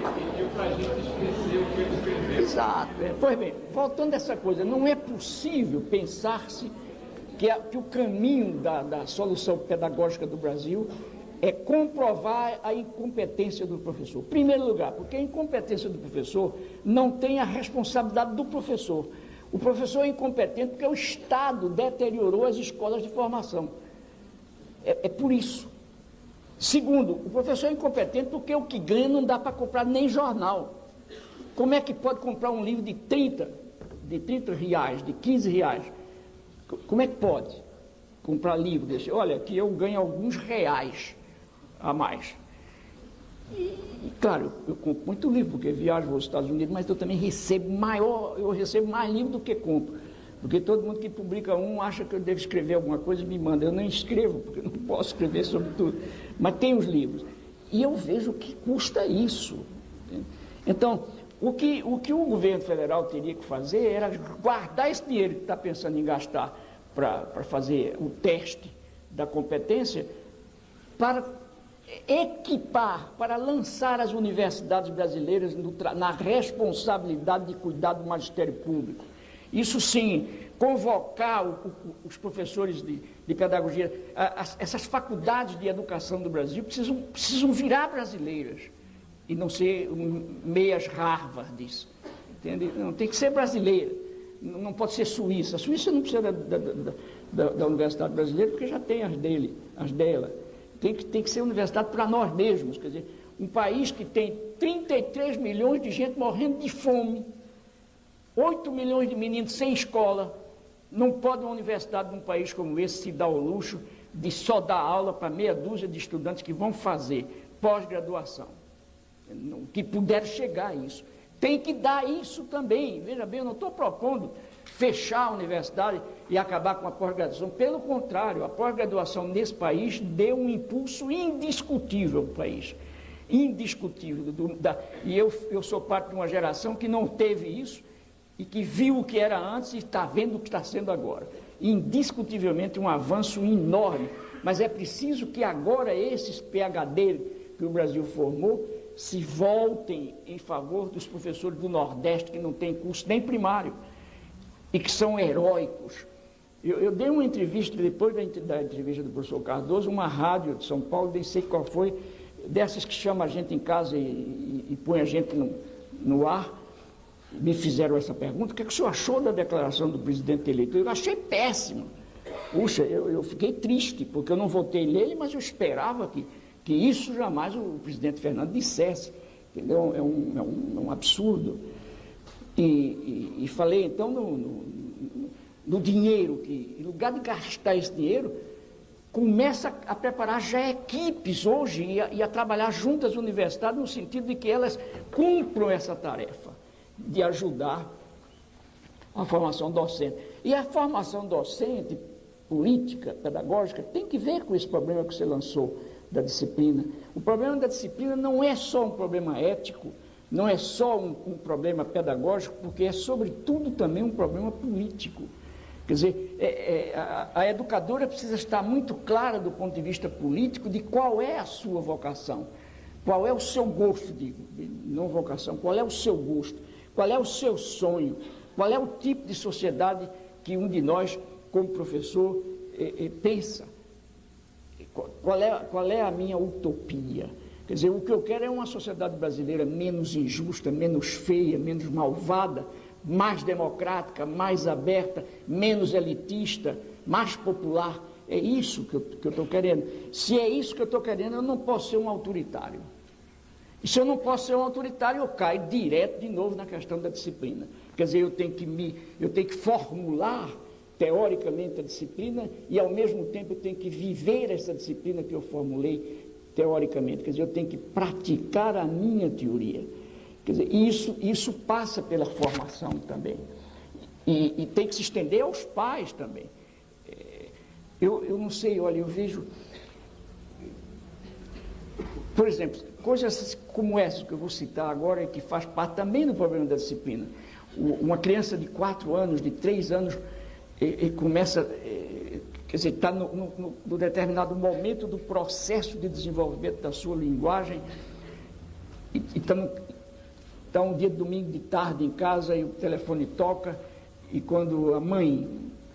Ele pediu para a gente esquecer o que ele escreveu. Exato. Pois bem, voltando a essa coisa, não é possível pensar-se que o caminho da solução pedagógica do Brasil é comprovar a incompetência do professor. Em primeiro lugar, porque a incompetência do professor não tem a responsabilidade do professor. O professor é incompetente porque o Estado deteriorou as escolas de formação. É por isso. Segundo, o professor é incompetente porque o que ganha não dá para comprar nem jornal. Como é que pode comprar um livro de 30 reais, de 15 reais? Como é que pode comprar livro desse? Olha, que eu ganho alguns reais a mais. E claro, eu compro muito livro, porque viajo aos Estados Unidos, mas eu também recebo mais livro do que compro. Porque todo mundo que publica acha que eu devo escrever alguma coisa e me manda. Eu não escrevo, porque eu não posso escrever sobre tudo. Mas tem os livros. E eu vejo o que custa isso. Então, o que o governo federal teria que fazer era guardar esse dinheiro que está pensando em gastar para fazer o teste da competência, para equipar, para lançar as universidades brasileiras na responsabilidade de cuidar do magistério público. Isso sim, convocar os professores de pedagogia, essas faculdades de educação do Brasil precisam virar brasileiras e não ser meias Harvards, entende? Não, tem que ser brasileira, não pode ser suíça. A Suíça não precisa da Universidade Brasileira porque já tem as dela. Tem que ser universidade para nós mesmos, quer dizer, um país que tem 33 milhões de gente morrendo de fome, 8 milhões de meninos sem escola. Não pode uma universidade de um país como esse se dar o luxo de só dar aula para meia dúzia de estudantes que vão fazer pós-graduação, que puder chegar a isso. Tem que dar isso também. Veja bem, eu não estou propondo fechar a universidade e acabar com a pós-graduação. Pelo contrário, a pós-graduação nesse país deu um impulso indiscutível ao país. Indiscutível. E eu sou parte de uma geração que não teve isso e que viu o que era antes e está vendo o que está sendo agora. Indiscutivelmente um avanço enorme. Mas é preciso que agora esses PhD que o Brasil formou se voltem em favor dos professores do Nordeste que não têm curso nem primário e que são heróicos. Eu dei uma entrevista, depois da entrevista do professor Cardoso, uma rádio de São Paulo, nem sei qual foi, dessas que chama a gente em casa e põe a gente no ar. Me fizeram essa pergunta: o que o senhor achou da declaração do presidente eleito? Eu achei péssimo. Puxa, eu fiquei triste, porque eu não votei nele, mas eu esperava que isso jamais o presidente Fernando dissesse. Entendeu? É um absurdo. E falei então no dinheiro, que em lugar de gastar esse dinheiro, começa a preparar já equipes hoje e a trabalhar junto às universidades, no sentido de que elas cumpram essa tarefa de ajudar a formação docente. E a formação docente, política, pedagógica, tem que ver com esse problema que você lançou da disciplina. O problema da disciplina não é só um problema ético, não é só um problema pedagógico, porque é, sobretudo, também um problema político. Quer dizer, a educadora precisa estar muito clara do ponto de vista político de qual é a sua vocação, qual é o seu gosto, não vocação, qual é o seu gosto, qual é o seu sonho, qual é o tipo de sociedade que um de nós, como professor, pensa. Qual é a minha utopia? Quer dizer, o que eu quero é uma sociedade brasileira menos injusta, menos feia, menos malvada, mais democrática, mais aberta, menos elitista, mais popular. É isso que eu estou querendo. Se é isso que eu estou querendo, eu não posso ser um autoritário. E se eu não posso ser um autoritário, eu caio direto de novo na questão da disciplina. Quer dizer, eu tenho que formular teoricamente a disciplina e, ao mesmo tempo, eu tenho que viver essa disciplina que eu formulei teoricamente. Quer dizer, eu tenho que praticar a minha teoria. Quer dizer, isso passa pela formação também. E tem que se estender aos pais também. Eu não sei, olha, eu vejo, por exemplo, coisas como essa que eu vou citar agora, e que faz parte também do problema da disciplina. Uma criança de 4 anos, de 3 anos, e começa, quer dizer, está no determinado momento do processo de desenvolvimento da sua linguagem, e está um dia de domingo de tarde em casa, e o telefone toca, e quando a mãe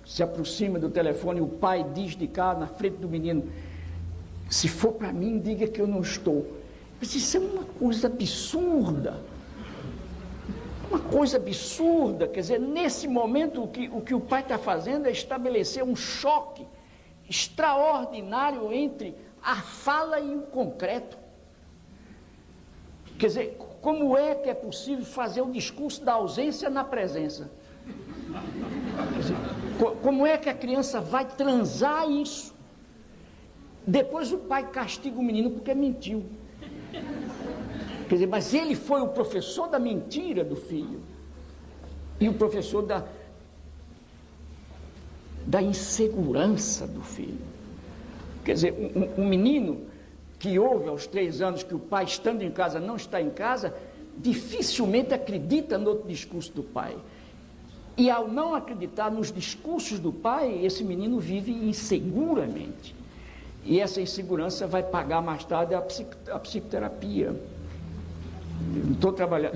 se aproxima do telefone, o pai diz de cá, na frente do menino: se for para mim, diga que eu não estou. Mas isso é uma coisa absurda. Uma coisa absurda. Quer dizer, nesse momento, o que o pai está fazendo é estabelecer um choque extraordinário entre a fala e o concreto. Quer dizer, como é que é possível fazer o discurso da ausência na presença? Quer dizer, como é que a criança vai transar isso? Depois o pai castiga o menino porque mentiu. Quer dizer, mas ele foi o professor da mentira do filho. E o professor da insegurança do filho. Quer dizer, um menino que ouve aos 3 anos que o pai, estando em casa, não está em casa, dificilmente acredita no discurso do pai. E ao não acreditar nos discursos do pai, esse menino vive inseguramente. E essa insegurança vai pagar mais tarde a psicoterapia.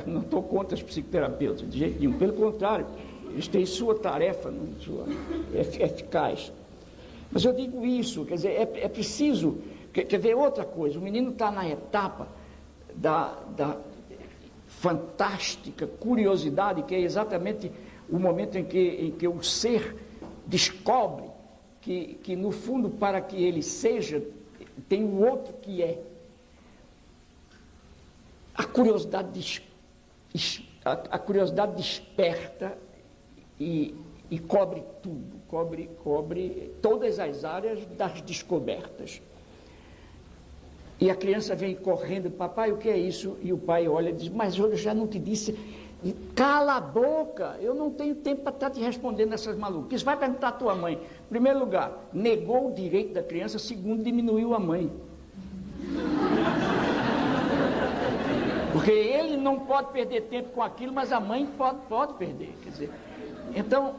Não estou contra os psicoterapeutas, de jeito nenhum. Pelo contrário, eles têm sua tarefa, sua eficaz. Mas eu digo isso, quer dizer, é preciso... Quer ver outra coisa, o menino está na etapa da fantástica curiosidade, que é exatamente o momento em que o ser descobre que no fundo, para que ele seja, tem o outro que é. A curiosidade desperta e cobre tudo, cobre todas as áreas das descobertas. E a criança vem correndo: papai, o que é isso? E o pai olha e diz: mas eu já não te disse. Cala a boca, eu não tenho tempo para estar te respondendo essas maluquices. Vai perguntar à tua mãe. Em primeiro lugar, negou o direito da criança. Segundo, diminuiu a mãe. Porque ele não pode perder tempo com aquilo, mas a mãe pode perder. Quer dizer, então,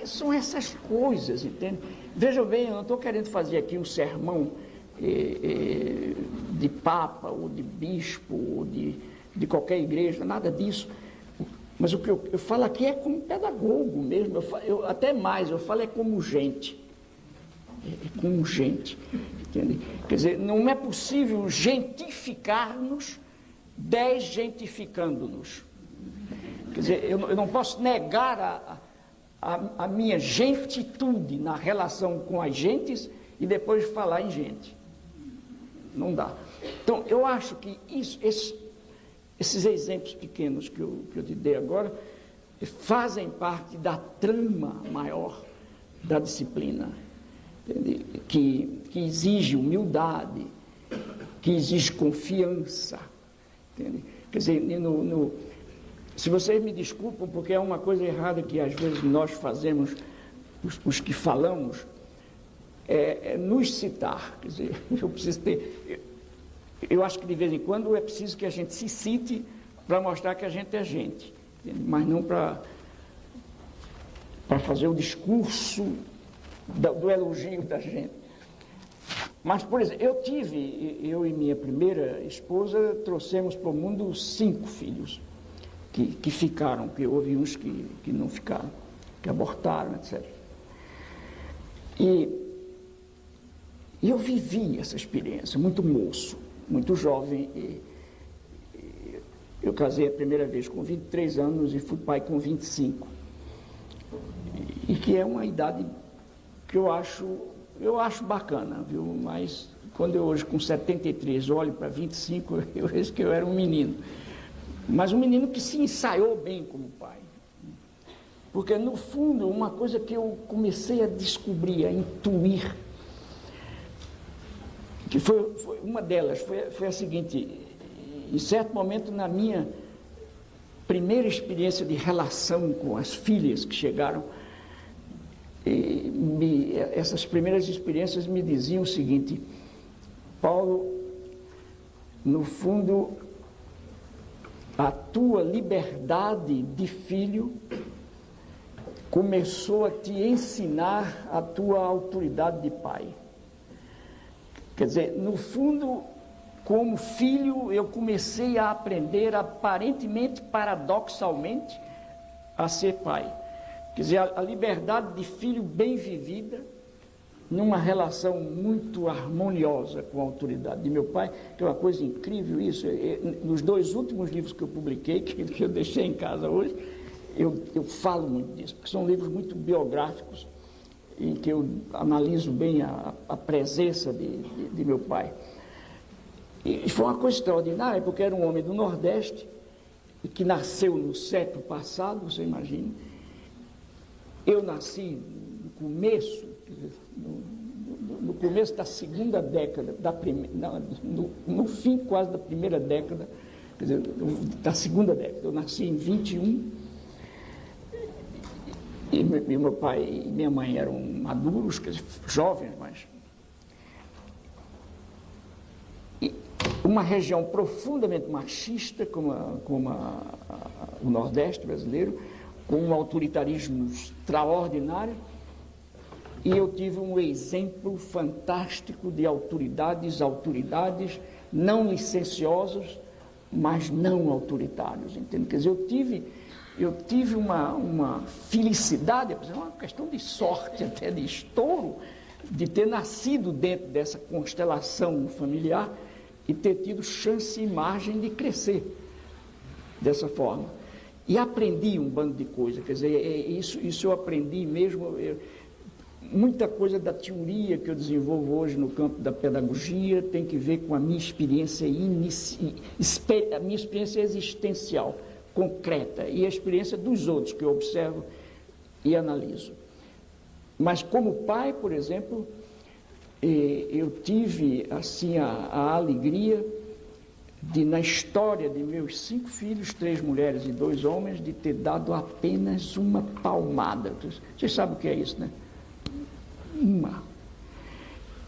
são essas coisas, entende? Vejam bem, eu não estou querendo fazer aqui um sermão de papa, ou de bispo, ou de qualquer igreja, nada disso. Mas o que eu falo aqui é como pedagogo mesmo, até mais, eu falo como gente. É como gente, entende? Quer dizer, não é possível gentificar-nos desgentificando-nos. Quer dizer, eu não posso negar a minha gentitude na relação com as gentes e depois falar em gente. Não dá. Então, eu acho que esses exemplos pequenos que eu te dei agora fazem parte da trama maior da disciplina, entende? Que exige humildade, que exige confiança, entende? Quer dizer, se vocês me desculpam, porque é uma coisa errada que às vezes nós fazemos, os que falamos, é nos citar. Quer dizer, eu preciso ter... Eu acho que de vez em quando é preciso que a gente se cite para mostrar que a gente é gente, entende? Mas não para fazer o discurso do elogio da gente. Mas, por exemplo, eu e minha primeira esposa trouxemos para o mundo 5 filhos que ficaram, que houve uns que não ficaram, que abortaram, etc. E eu vivi essa experiência, muito moço, muito jovem. Eu casei a primeira vez com 23 anos e fui pai com 25. E que é uma idade que eu acho bacana, viu? Mas quando eu hoje, com 73, olho para 25, eu vejo que eu era um menino. Mas um menino que se ensaiou bem como pai. Porque, no fundo, uma coisa que eu comecei a descobrir, a intuir, que foi uma delas, foi a seguinte: em certo momento na minha primeira experiência de relação com as filhas que chegaram, essas primeiras experiências me diziam o seguinte: Paulo, no fundo, a tua liberdade de filho começou a te ensinar a tua autoridade de pai. Quer dizer, no fundo, como filho, eu comecei a aprender, aparentemente, paradoxalmente, a ser pai. Quer dizer, a liberdade de filho bem vivida, numa relação muito harmoniosa com a autoridade de meu pai, que é uma coisa incrível isso. Nos 2 últimos livros que eu publiquei, que eu deixei em casa hoje, eu falo muito disso, porque são livros muito biográficos, em que eu analiso bem a presença de meu pai. E foi uma coisa extraordinária, porque era um homem do Nordeste, que nasceu no século passado, você imagina. Eu nasci no começo, no começo da segunda década, no fim quase da primeira década, quer dizer, da segunda década. Eu nasci em 21, e meu pai e minha mãe eram maduros, quer dizer, jovens, mas... E uma região profundamente machista, como o Nordeste brasileiro, com um autoritarismo extraordinário, e eu tive um exemplo fantástico de autoridades não licenciosos, mas não autoritários, entende? Quer dizer, eu tive uma felicidade, uma questão de sorte, até de estouro, de ter nascido dentro dessa constelação familiar e ter tido chance e margem de crescer dessa forma. E aprendi um bando de coisas, quer dizer, isso eu aprendi mesmo, muita coisa da teoria que eu desenvolvo hoje no campo da pedagogia tem que ver com a minha experiência a minha experiência existencial, concreta, e a experiência dos outros que eu observo e analiso. Mas como pai, por exemplo, eu tive assim a alegria de, na história de meus 5 filhos, 3 mulheres e 2 homens, de ter dado apenas uma palmada. Vocês sabem o que é isso, né? Uma.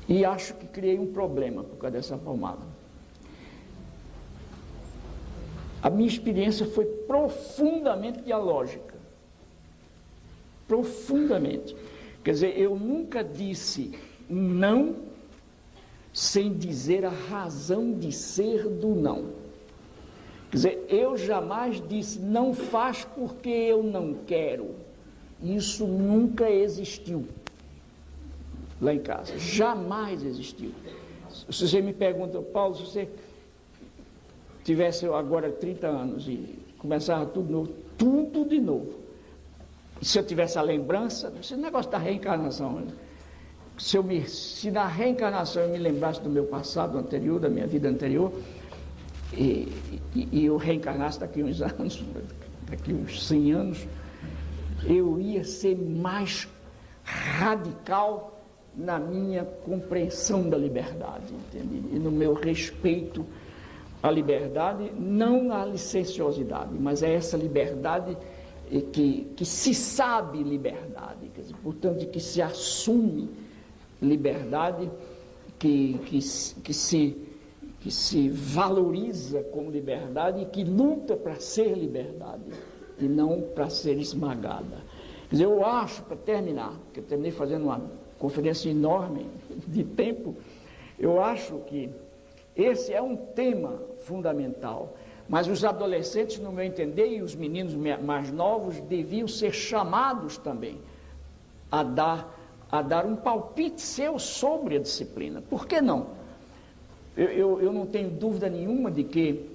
E acho que criei um problema por causa dessa palmada. A minha experiência foi profundamente dialógica. Profundamente. Quer dizer, eu nunca disse não sem dizer a razão de ser do não. Quer dizer, eu jamais disse não faz porque eu não quero. Isso nunca existiu lá em casa. Jamais existiu. Se você me pergunta, Paulo, se você tivesse agora 30 anos e começava tudo de novo. E se eu tivesse a lembrança, esse negócio da reencarnação, né? Se na reencarnação eu me lembrasse do meu passado anterior, da minha vida anterior, e eu reencarnasse daqui uns anos, daqui uns 100 anos, eu ia ser mais radical na minha compreensão da liberdade, entende? E no meu respeito à liberdade, não à licenciosidade, mas é essa liberdade que se sabe liberdade, quer dizer, portanto, que se assume liberdade, que se valoriza como liberdade e que luta para ser liberdade e não para ser esmagada. Quer dizer, eu acho, para terminar, porque eu terminei fazendo uma conferência enorme de tempo, eu acho que esse é um tema fundamental, mas os adolescentes, no meu entender, e os meninos mais novos deviam ser chamados também a dar um palpite seu sobre a disciplina. Por que não? Eu não tenho dúvida nenhuma de que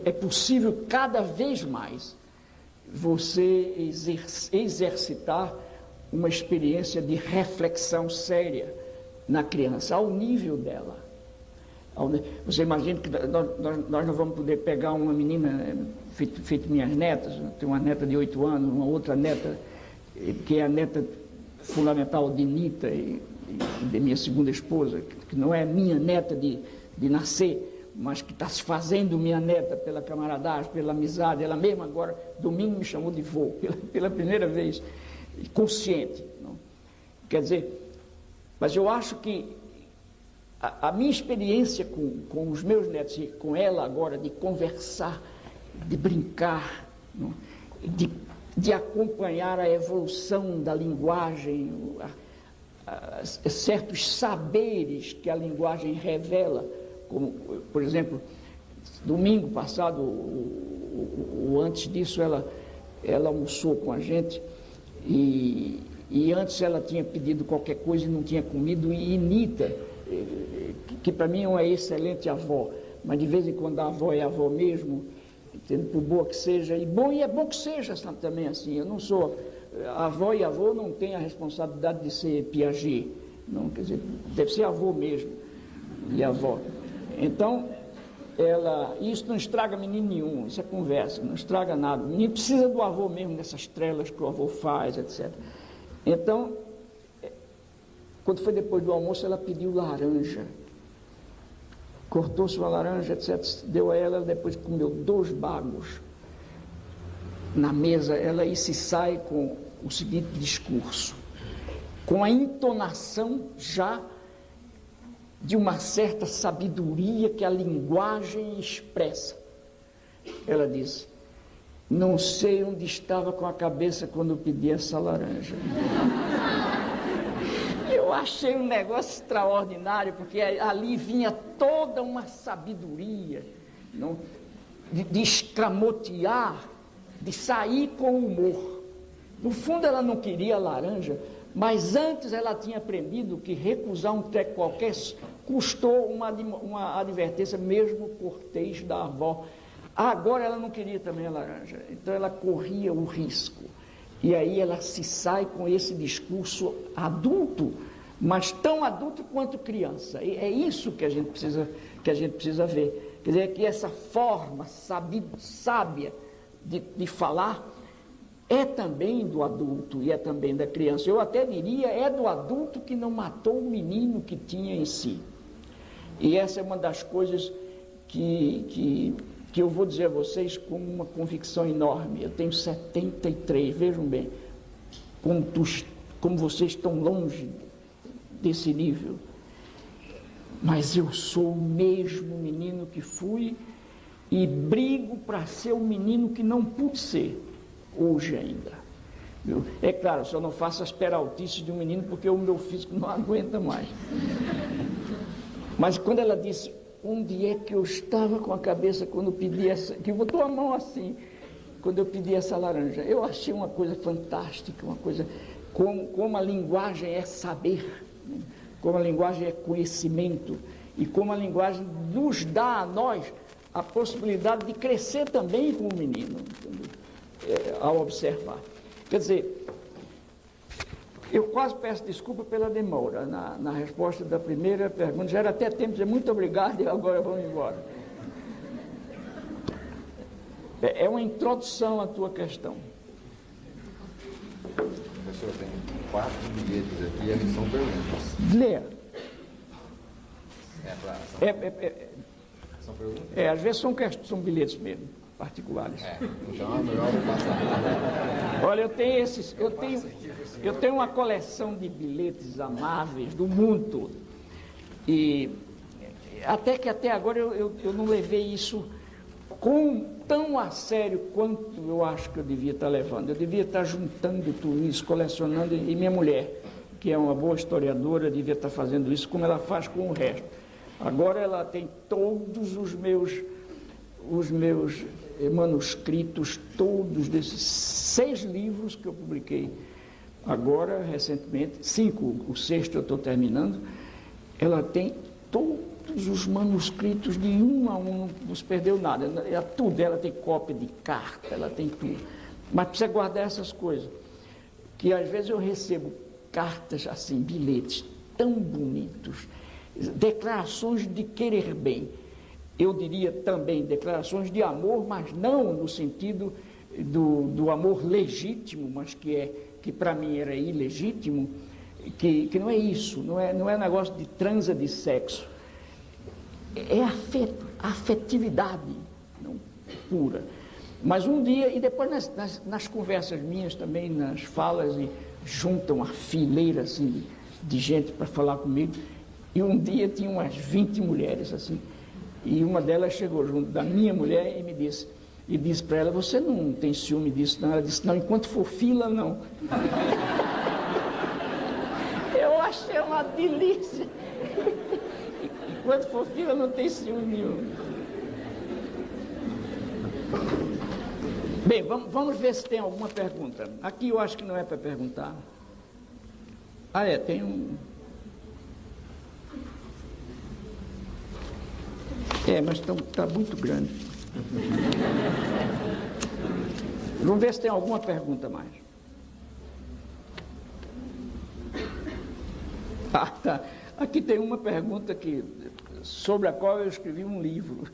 é possível cada vez mais você exercitar uma experiência de reflexão séria na criança, ao nível dela. Você imagina que nós não vamos poder pegar uma menina, feito minhas netas, tenho uma neta de 8 anos, uma outra neta, que é a neta fundamental de Nita e de minha segunda esposa, que não é minha neta de nascer, mas que está se fazendo minha neta pela camaradagem, pela amizade. Ela mesma agora, domingo, me chamou de vô, pela primeira vez, consciente. Não? Quer dizer, mas eu acho que a minha experiência com os meus netos e com ela agora, de conversar, de brincar, não? De acompanhar a evolução da linguagem, certos saberes que a linguagem revela, como, por exemplo, domingo passado, ou antes disso, ela almoçou com a gente e antes ela tinha pedido qualquer coisa e não tinha comido, e Nita, que para mim é uma excelente avó, mas de vez em quando a avó é avó mesmo, por boa que seja, e é bom que seja também assim. Eu não sou, a avó e avô não têm a responsabilidade de ser Piaget, não, quer dizer, deve ser avô mesmo, e avó. Então, isso não estraga menino nenhum, isso é conversa, não estraga nada. O menino precisa do avô mesmo, dessas trelas que o avô faz, etc. Então, quando foi depois do almoço, ela pediu laranja. Cortou sua laranja, etc. Deu a ela, depois comeu 2 bagos na mesa. Ela aí se sai com o seguinte discurso, com a entonação já de uma certa sabedoria que a linguagem expressa. Ela diz: não sei onde estava com a cabeça quando pedi essa laranja. Eu achei um negócio extraordinário, porque ali vinha toda uma sabedoria, não? De escamotear, de sair com humor. No fundo, ela não queria laranja, mas antes ela tinha aprendido que recusar um treco qualquer custou uma advertência, mesmo cortês da avó. Agora ela não queria também a laranja, então ela corria o risco. E aí ela se sai com esse discurso adulto, mas tão adulto quanto criança. E é isso que a gente precisa ver. Quer dizer, que essa forma sábia de falar é também do adulto e é também da criança. Eu até diria, é do adulto que não matou o menino que tinha em si. E essa é uma das coisas que eu vou dizer a vocês com uma convicção enorme. Eu tenho 73, vejam bem, como vocês estão longe desse nível. Mas eu sou o mesmo menino que fui e brigo para ser o menino que não pude ser, hoje ainda. É claro, só não faço as peraltices de um menino porque o meu físico não aguenta mais. Mas quando ela disse, onde é que eu estava com a cabeça quando eu pedi essa, que botou a mão assim, quando eu pedi essa laranja, eu achei uma coisa fantástica, uma coisa, como a linguagem é saber, né? Como a linguagem é conhecimento, e como a linguagem nos dá a nós a possibilidade de crescer também com o menino, ao observar. Quer dizer, eu quase peço desculpa pela demora na resposta da primeira pergunta. Já era até tempo de dizer muito obrigado e agora vamos embora. É uma introdução à tua questão. Professor, tem 4 bilhetes aqui, eles são perguntas. Leia. São perguntas? Às vezes são bilhetes mesmo, particulares. Então é melhor eu passar. Olha, eu tenho uma coleção de bilhetes amáveis do mundo todo. E até agora eu não levei isso tão a sério quanto eu acho que eu devia estar levando. Eu devia estar juntando tudo isso, colecionando, e minha mulher, que é uma boa historiadora, devia estar fazendo isso como ela faz com o resto. Agora ela tem todos os meus manuscritos, todos desses 6 livros que eu publiquei agora, recentemente, 5, o 6º eu estou terminando. Ela tem todos os manuscritos de um a um, não se perdeu nada, tudo, ela tem cópia de carta, ela tem tudo, mas precisa guardar essas coisas, que às vezes eu recebo cartas assim, bilhetes tão bonitos, declarações de querer bem, eu diria também declarações de amor, mas não no sentido do amor legítimo, mas que para mim era ilegítimo, que não é isso, não é negócio de transa de sexo, é afeto, afetividade, não pura. Mas um dia, e depois nas conversas minhas também, nas falas, e juntam uma fileira assim, de gente para falar comigo, e um dia tinha umas 20 mulheres assim, e uma delas chegou junto da minha mulher e disse para ela: você não tem ciúme disso, não? Ela disse: não, enquanto for fila, não. Eu achei uma delícia. Enquanto for fila, não tem ciúme nenhum. Bem, vamos ver se tem alguma pergunta. Aqui eu acho que não é para perguntar. Tem um... mas está muito grande. Vamos ver se tem alguma pergunta mais. Tá. Aqui tem uma pergunta sobre a qual eu escrevi um livro.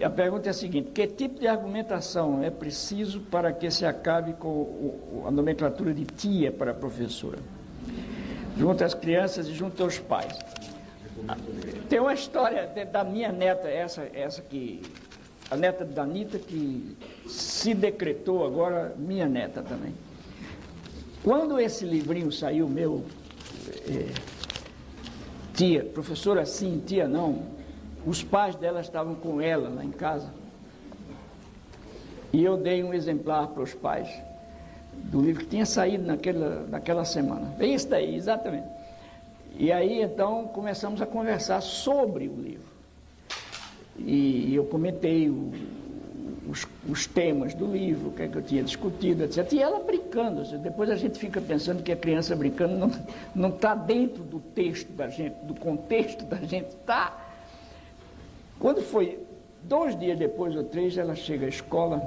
A pergunta é a seguinte: que tipo de argumentação é preciso para que se acabe com a nomenclatura de tia para a professora? Junto às crianças e junto aos pais. Tem uma história da minha neta, a neta da Anitta, que se decretou agora minha neta também. Quando esse livrinho saiu, meu, tia, professora sim, tia não, os pais dela estavam com ela lá em casa, e eu dei um exemplar para os pais do livro que tinha saído naquela semana. É isso daí, exatamente. E aí, então, começamos a conversar sobre o livro. E eu comentei os temas do livro, o que é que eu tinha discutido, etc. E ela brincando. Depois a gente fica pensando que a criança brincando não está dentro do texto da gente, do contexto da gente. Está. Quando foi 2 dias depois ou 3, ela chega à escola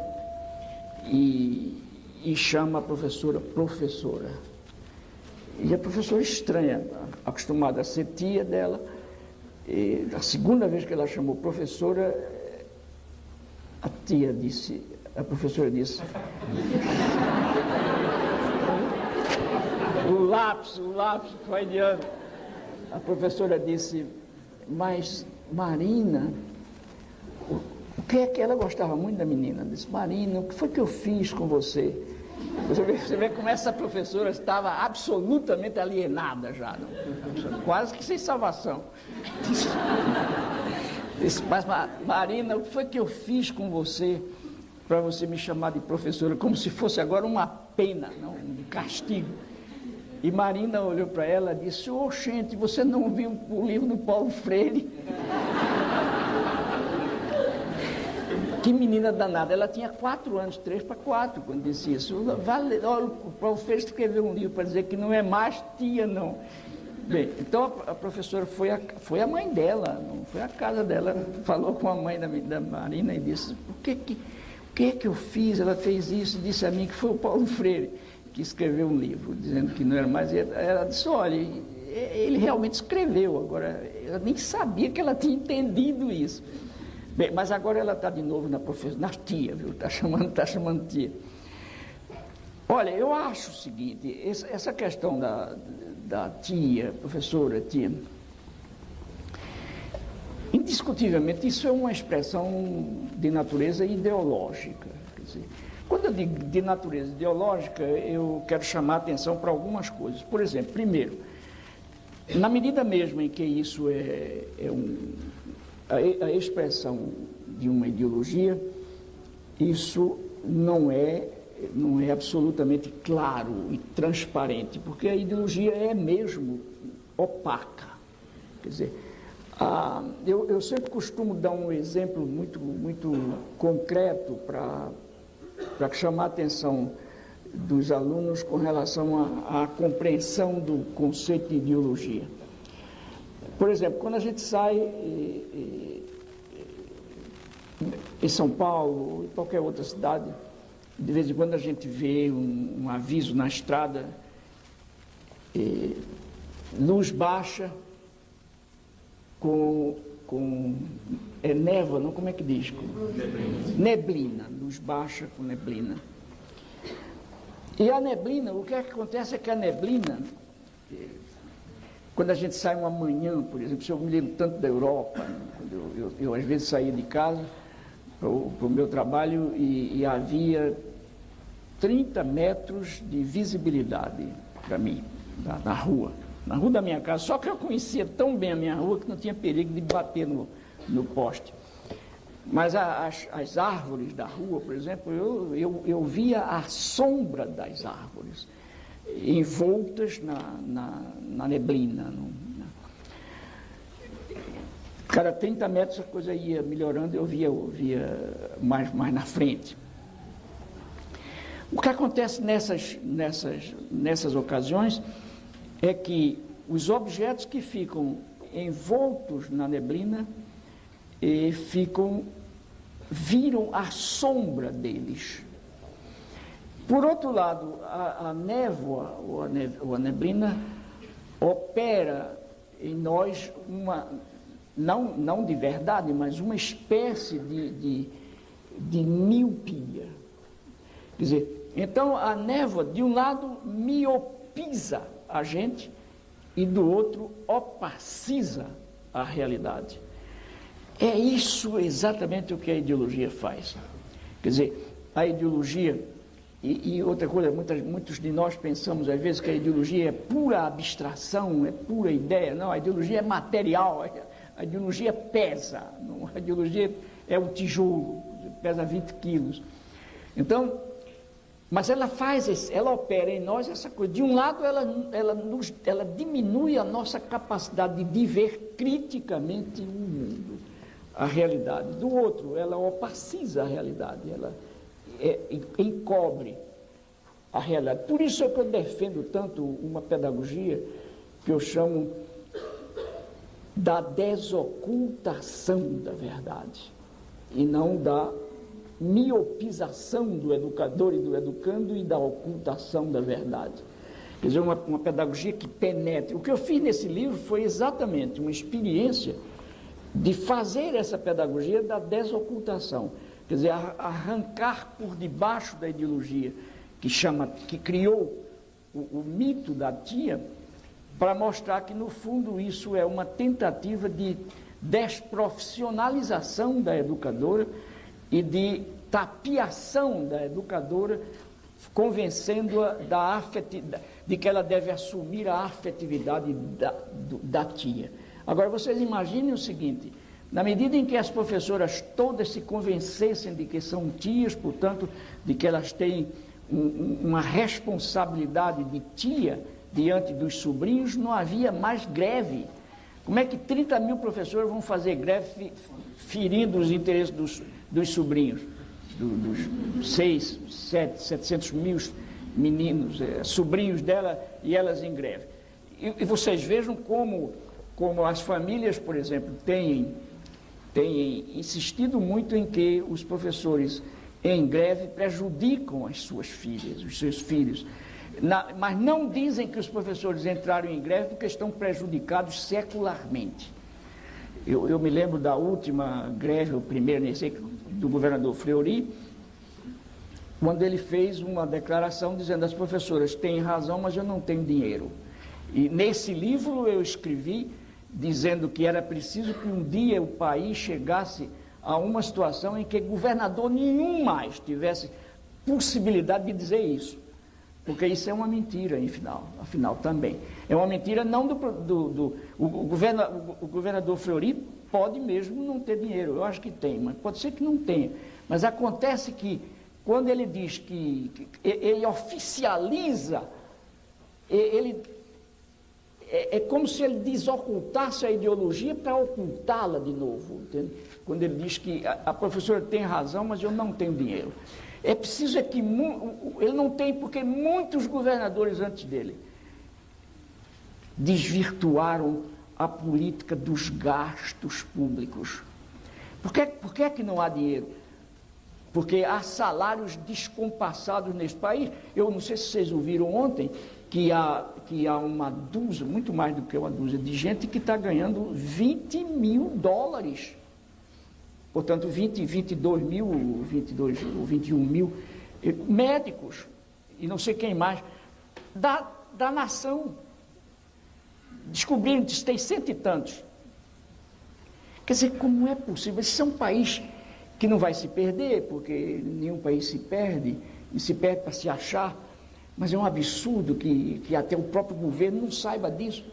e chama a professora. E a professora estranha, acostumada a ser tia dela, e a segunda vez que ela chamou professora, a professora disse, o lápis foi adiante. A professora disse: mas Marina, o que é que ela gostava muito da menina? Disse: Marina, o que foi que eu fiz com você? Você vê como essa professora estava absolutamente alienada já, não? Quase que sem salvação. Disse: mas Marina, o que foi que eu fiz com você para você me chamar de professora, como se fosse agora uma pena, não, um castigo? E Marina olhou para ela e disse: gente, você não viu o livro do Paulo Freire? Que menina danada, ela tinha 4 anos, 3 para 4, quando disse isso. Olha, o Paulo Freire escreveu um livro para dizer que não é mais tia, não. Bem, então a professora foi a mãe dela, não foi a casa dela, falou com a mãe da Marina e disse: o que é que eu fiz? Ela fez isso e disse a mim que foi o Paulo Freire que escreveu um livro, dizendo que não era mais. Ela disse: olha, ele realmente escreveu, agora eu nem sabia que ela tinha entendido isso. Bem, mas agora ela está de novo na tia, viu? Está chamando tia. Olha, eu acho o seguinte, essa questão da tia, professora, tia, indiscutivelmente isso é uma expressão de natureza ideológica. Quer dizer, quando eu digo de natureza ideológica, eu quero chamar a atenção para algumas coisas. Por exemplo, primeiro, na medida mesmo em que isso a expressão de uma ideologia, isso não é absolutamente claro e transparente, porque a ideologia é mesmo opaca. Quer dizer, eu sempre costumo dar um exemplo muito, muito concreto para chamar a atenção dos alunos com relação à compreensão do conceito de ideologia. Por exemplo, quando a gente sai em São Paulo ou em qualquer outra cidade, de vez em quando a gente vê um aviso na estrada, luz baixa com névoa, não, como é que diz? Neblina, luz baixa com neblina. E a neblina, o que é que acontece é que a neblina, Quando a gente sai uma manhã, por exemplo, se eu me lembro tanto da Europa, quando eu às vezes saía de casa para o meu trabalho e havia 30 metros de visibilidade para mim, na rua da minha casa. Só que eu conhecia tão bem a minha rua que não tinha perigo de bater no poste. Mas as árvores da rua, por exemplo, eu via a sombra das árvores envoltas na neblina. Cada 30 metros a coisa ia melhorando, eu via mais na frente. O que acontece nessas ocasiões é que os objetos que ficam envoltos na neblina viram a sombra deles. Por outro lado, a névoa ou a neblina opera em nós não de verdade, mas uma espécie de miopia. Quer dizer, então a névoa, de um lado, miopiza a gente e do outro, opaciza a realidade. É isso exatamente o que a ideologia faz. Quer dizer, a ideologia, e outra coisa, muitos de nós pensamos às vezes que a ideologia é pura abstração, é pura ideia. Não, a ideologia é material, a ideologia pesa, a ideologia é um tijolo, pesa 20 quilos. Então, mas ela opera em nós essa coisa. De um lado, ela diminui a nossa capacidade de ver criticamente o mundo, a realidade. Do outro, ela opaciza a realidade, ela encobre a realidade. Por isso é que eu defendo tanto uma pedagogia que eu chamo da desocultação da verdade, e não da miopização do educador e do educando e da ocultação da verdade. Quer dizer, uma pedagogia que penetre. O que eu fiz nesse livro foi exatamente uma experiência de fazer essa pedagogia da desocultação. Quer dizer, arrancar por debaixo da ideologia que criou o mito da tia, para mostrar que, no fundo, isso é uma tentativa de desprofissionalização da educadora e de tapiação da educadora, convencendo-a de que ela deve assumir a afetividade da tia. Agora, vocês imaginem o seguinte: na medida em que as professoras todas se convencessem de que são tias, portanto, de que elas têm uma responsabilidade de tia diante dos sobrinhos, não havia mais greve. Como é que 30 mil professores vão fazer greve ferindo os interesses dos sobrinhos, dos 700 mil meninos, sobrinhos dela, e elas em greve? E vocês vejam como as famílias, por exemplo, têm insistido muito em que os professores em greve prejudicam as suas filhas, os seus filhos. Mas não dizem que os professores entraram em greve porque estão prejudicados secularmente. Eu me lembro da última greve, o primeiro, do governador Fleury, quando ele fez uma declaração dizendo: as professoras têm razão, mas eu não tenho dinheiro. E nesse livro eu escrevi dizendo que era preciso que um dia o país chegasse a uma situação em que governador nenhum mais tivesse possibilidade de dizer isso. Porque isso é uma mentira, afinal também. É uma mentira não o governador Fleury pode mesmo não ter dinheiro, eu acho que tem, mas pode ser que não tenha. Mas acontece que, quando ele diz que ele oficializa, é como se ele desocultasse a ideologia para ocultá-la de novo, entende? Quando ele diz que a professora tem razão, mas eu não tenho dinheiro. É preciso que ele não tem, porque muitos governadores antes dele desvirtuaram a política dos gastos públicos. Por que é que não há dinheiro? Porque há salários descompassados nesse país. Eu não sei se vocês ouviram ontem que há uma dúzia, muito mais do que uma dúzia de gente que está ganhando $20 mil. Portanto, 22 mil, 22 ou 21 mil médicos, e não sei quem mais, da nação. descobriram que tem 100 e tantos. Quer dizer, como é possível? Esse é um país que não vai se perder, porque nenhum país se perde, e se perde para se achar, mas é um absurdo que até o próprio governo não saiba disso.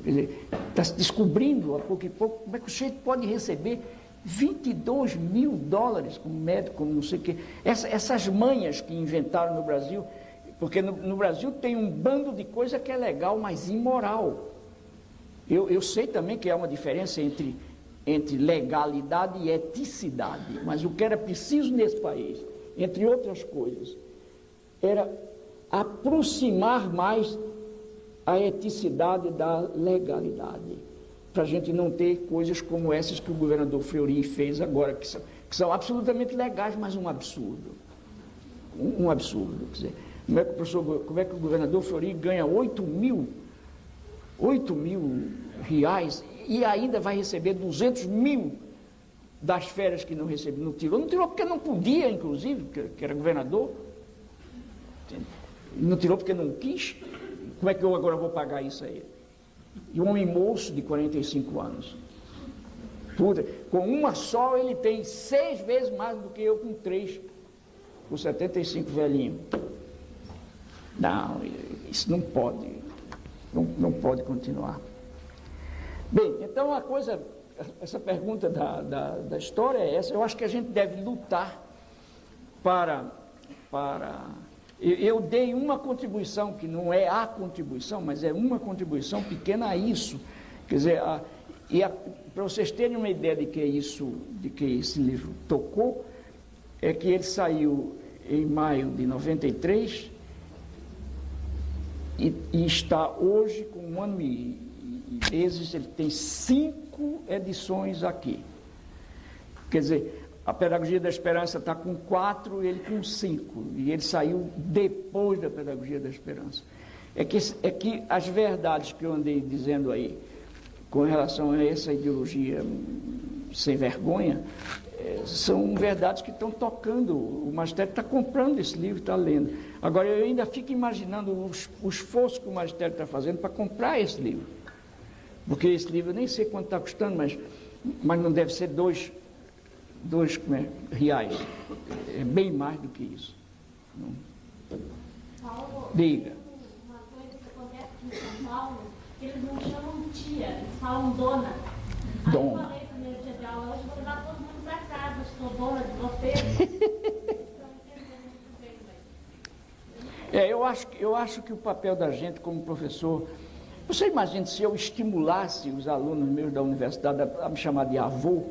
Quer dizer, está se descobrindo a pouco e pouco como é que o sujeito pode receber $22 mil como médico, como não sei o quê. Essas manhas que inventaram no Brasil, porque no Brasil tem um bando de coisa que é legal, mas imoral. Eu sei também que há uma diferença entre legalidade e eticidade, mas o que era preciso nesse país, entre outras coisas, era aproximar mais a eticidade da legalidade, para a gente não ter coisas como essas que o governador Fleury fez agora, que são absolutamente legais, mas um absurdo. Um absurdo. Quer dizer, como é que o governador Fleury ganha 8 mil reais e ainda vai receber 200 mil das férias que não recebeu? Não tirou porque não podia, inclusive, que era governador. Não tirou porque não quis. Como é que eu agora vou pagar isso aí? E um homem moço de 45 anos. Com uma só ele tem 6 vezes mais do que eu com 3. Com 75 velhinho. Não, isso não pode. Não pode continuar. Bem, então a coisa, essa pergunta da história é essa. Eu acho que a gente deve lutar para eu dei uma contribuição, que não é a contribuição, mas é uma contribuição pequena a isso. Quer dizer, para vocês terem uma ideia de que esse livro tocou, é que ele saiu em maio de 93 e está hoje com 1 ano e meses, ele tem 5 edições aqui. Quer dizer, a Pedagogia da Esperança está com 4, ele com 5, e ele saiu depois da Pedagogia da Esperança. É que as verdades que eu andei dizendo aí, com relação a essa ideologia sem vergonha, são verdades que estão tocando. O magistério está comprando esse livro, está lendo. Agora, eu ainda fico imaginando o esforço que o magistério está fazendo para comprar esse livro. Porque esse livro, eu nem sei quanto está custando, mas não deve ser dois reais. É bem mais do que isso. Paulo, Diga. uma coisa que acontece aqui em São Paulo, eles não chamam de tia, eles falam dona. Aí eu falei no primeiro dia de aula, hoje vou levar todo mundo para casa, sou dona de vocês. Eu acho que o papel da gente como professor, você imagina se eu estimulasse os alunos meus da universidade a me chamar de avô?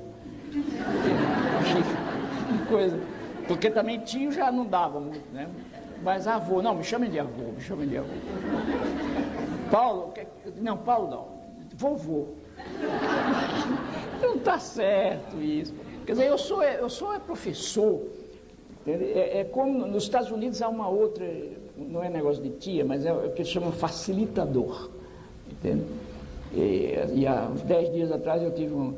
Coisa, porque também tio já não dava muito, né? Mas avô, não, me chamem de avô. Paulo não, vovô. Não está certo isso. Quer dizer, eu sou professor. É como nos Estados Unidos há uma outra, não é negócio de tia, mas é o que eles chamam facilitador. Entende? E há uns 10 dias atrás eu tive uma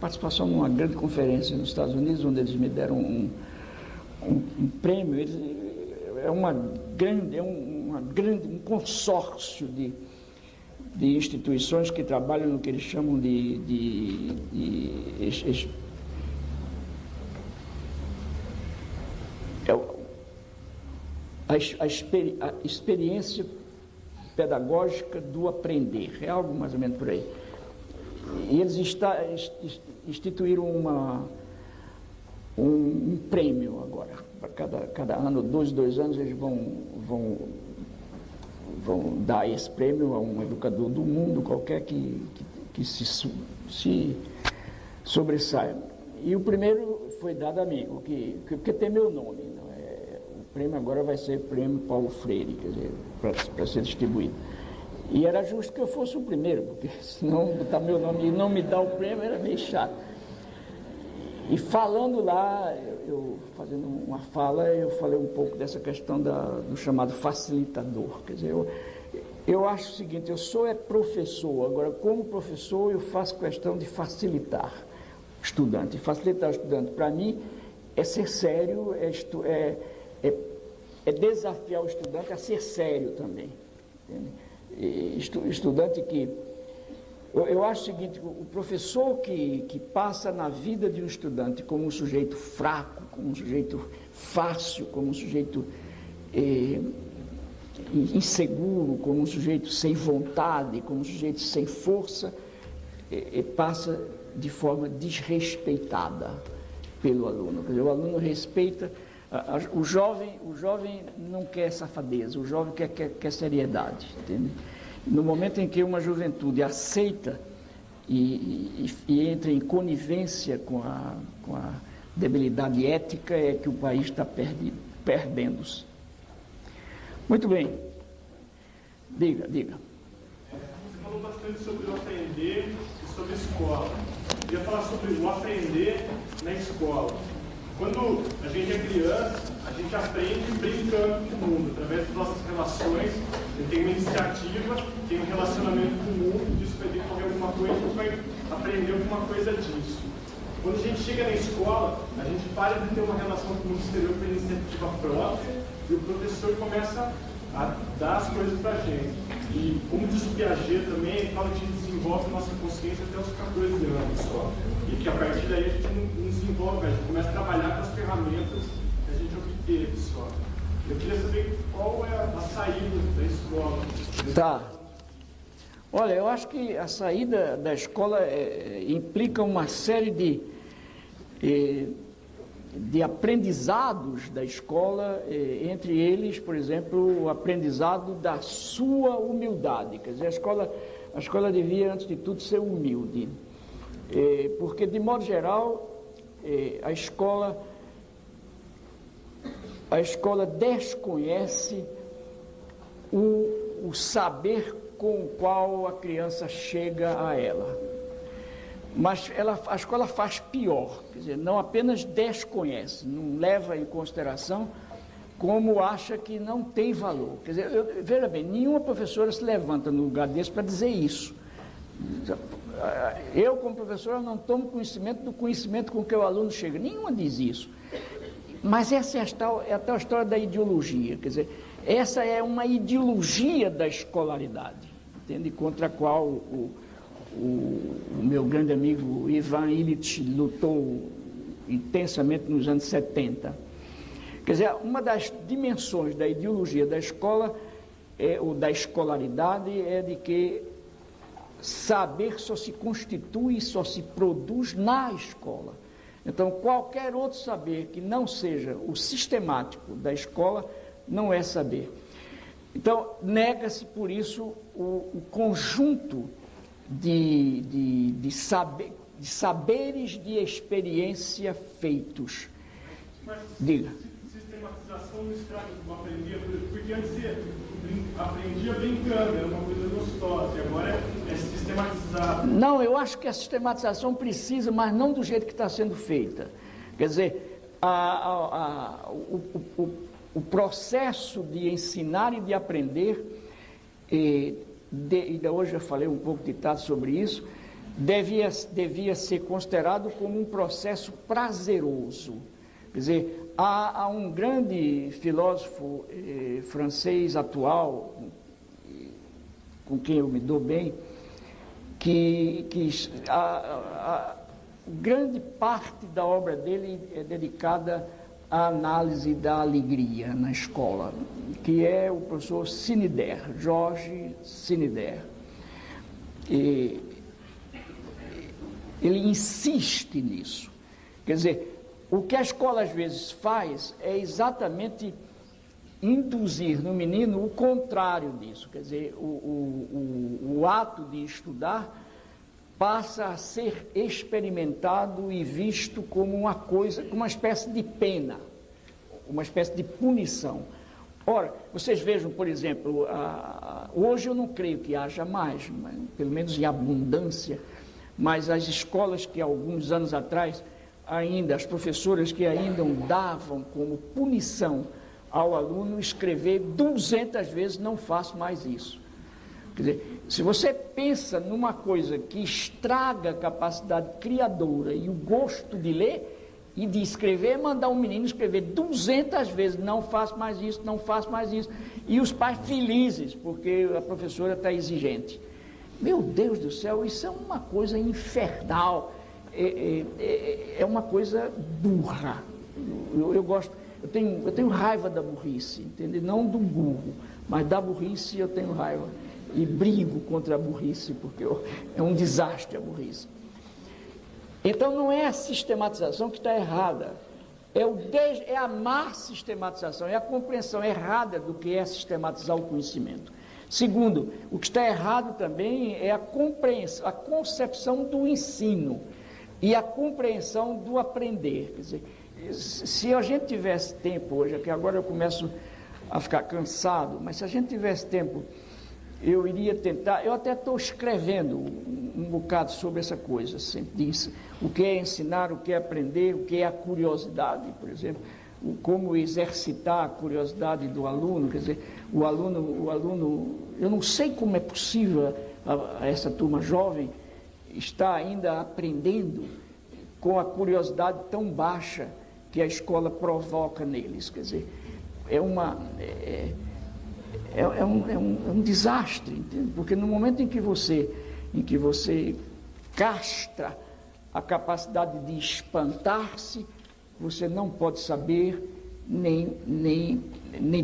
participação numa grande conferência nos Estados Unidos, onde eles me deram um prêmio. Um consórcio de instituições que trabalham no que eles chamam a experiência pedagógica do aprender. É algo mais ou menos por aí. E eles instituíram um prêmio agora. Para cada ano, 2 anos, eles vão dar esse prêmio a um educador do mundo qualquer que se sobressaia. E o primeiro foi dado a mim, porque tem meu nome. Não é? O prêmio agora vai ser o Prêmio Paulo Freire, quer dizer, para ser distribuído. E era justo que eu fosse o primeiro, porque senão botar meu nome e não me dar o prêmio era meio chato. E falando lá, fazendo uma fala, eu falei um pouco dessa questão do chamado facilitador. Quer dizer, eu acho o seguinte, eu sou professor, agora como professor eu faço questão de facilitar o estudante. E facilitar o estudante, para mim, é ser sério, é desafiar o estudante a ser sério também. Entende? estudante que... Eu acho o seguinte, o professor que passa na vida de um estudante como um sujeito fraco, como um sujeito fácil, como um sujeito inseguro, como um sujeito sem vontade, como um sujeito sem força, passa de forma desrespeitada pelo aluno. Quer dizer, o aluno respeita, o jovem não quer safadeza, o jovem quer seriedade, entende? No momento em que uma juventude aceita e entra em conivência com a debilidade ética, é que o país está perdendo-se. Muito bem. Diga. Você falou bastante sobre o aprender e sobre a escola. Eu queria falar sobre o aprender na escola. Quando a gente é criança, a gente aprende brincando com o mundo, através das nossas relações. Eu tenho uma iniciativa, tenho um relacionamento com o mundo, disso vai decorrer alguma coisa, a gente vai aprender alguma coisa disso. Quando a gente chega na escola, a gente para de ter uma relação com o mundo exterior por iniciativa própria e o professor começa a dar as coisas para a gente. E como diz o Piaget também, ele fala que a gente desenvolve a nossa consciência até os 14 anos só. E que a partir daí a gente não desenvolve, a gente começa a trabalhar com as ferramentas que a gente obteve só. Eu queria saber qual é a saída da escola. Tá. Olha, eu acho que a saída da escola implica uma série de aprendizados da escola, entre eles, por exemplo, o aprendizado da sua humildade. Quer dizer, a escola devia, antes de tudo, ser humilde. Porque, de modo geral, a escola desconhece o saber com o qual a criança chega a ela. Mas a escola faz pior, quer dizer, não apenas desconhece, não leva em consideração, como acha que não tem valor. Quer dizer, veja bem, nenhuma professora se levanta no lugar desse para dizer isso. Eu, como professora, não tomo conhecimento do conhecimento com que o aluno chega. Nenhuma diz isso. Mas essa é a tal história da ideologia. Quer dizer, essa é uma ideologia da escolaridade, entende? Contra a qual o meu grande amigo Ivan Illich lutou intensamente nos anos 70. Quer dizer, uma das dimensões da ideologia da escola, ou da escolaridade, é de que saber só se constitui, só se produz na escola. Então, qualquer outro saber que não seja o sistemático da escola, não é saber. Então, nega-se, por isso, o conjunto de saberes de experiência feitos. Mas Diga. Sistematização não estraga do aprender, porque antes você aprendia brincando, era uma coisa gostosa, e agora é sistematizado. Não, eu acho que a sistematização precisa, mas não do jeito que está sendo feita. Quer dizer, o processo de ensinar e de aprender, hoje eu falei um pouco ditado sobre isso, devia ser considerado como um processo prazeroso. Quer dizer, há um grande filósofo francês atual, com quem eu me dou bem, que grande parte da obra dele é dedicada à análise da alegria na escola, que é o professor Cinider, Jorge Cinider. Ele insiste nisso. Quer dizer, o que a escola às vezes faz é exatamente induzir no menino o contrário disso. Quer dizer, o ato de estudar passa a ser experimentado e visto como uma coisa, como uma espécie de pena, uma espécie de punição. Ora, vocês vejam, por exemplo, hoje eu não creio que haja mais, pelo menos em abundância, mas as escolas que alguns anos atrás ainda, as professoras que ainda davam como punição ao aluno escrever 200 vezes, não faço mais isso. Quer dizer, se você pensa numa coisa que estraga a capacidade criadora e o gosto de ler, E de escrever, mandar um menino escrever 200 vezes, não faço mais isso, não faço mais isso. E os pais felizes, porque a professora está exigente. Meu Deus do céu, isso é uma coisa infernal, é uma coisa burra. Eu tenho raiva da burrice, entende? Não do burro, mas da burrice eu tenho raiva. E brigo contra a burrice, porque é um desastre a burrice. Então não é a sistematização que está errada, é a má sistematização, é a compreensão errada do que é sistematizar o conhecimento. Segundo, o que está errado também é a compreensão, a concepção do ensino e a compreensão do aprender. Quer dizer, se a gente tivesse tempo hoje, que agora eu começo a ficar cansado, mas se a gente tivesse tempo, eu iria tentar, eu até estou escrevendo um bocado sobre essa coisa, sempre disse, o que é ensinar, o que é aprender, o que é a curiosidade, por exemplo, como exercitar a curiosidade do aluno, quer dizer, o aluno, eu não sei como é possível a essa turma jovem estar ainda aprendendo com a curiosidade tão baixa que a escola provoca neles, quer dizer, é um desastre, entende? Porque no momento em que você castra a capacidade de espantar-se, você não pode saber nem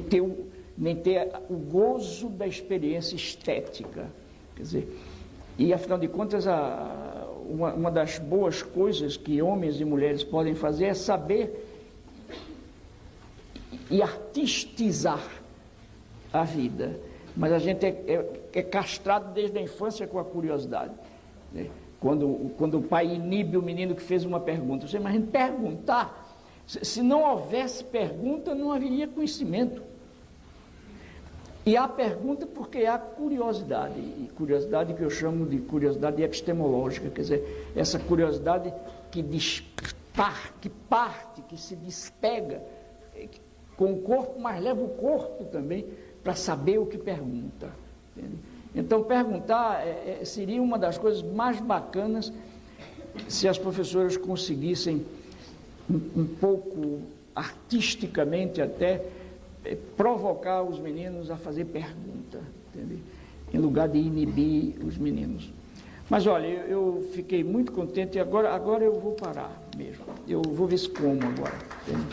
ter o gozo da experiência estética. Quer dizer, e afinal de contas, uma das boas coisas que homens e mulheres podem fazer é saber e artistizar a vida, mas a gente é castrado desde a infância com a curiosidade, né? Quando o pai inibe o menino que fez uma pergunta, você imagina perguntar, se não houvesse pergunta, não haveria conhecimento. E há pergunta porque há curiosidade, e curiosidade que eu chamo de curiosidade epistemológica, quer dizer, essa curiosidade que parte, que se despega com o corpo, mas leva o corpo também para saber o que pergunta. Entende? Então, perguntar seria uma das coisas mais bacanas se as professoras conseguissem, um pouco artisticamente até, provocar os meninos a fazer pergunta, entende? Em lugar de inibir os meninos. Mas, olha, eu fiquei muito contente e agora eu vou parar mesmo. Eu vou ver se como agora. Entende?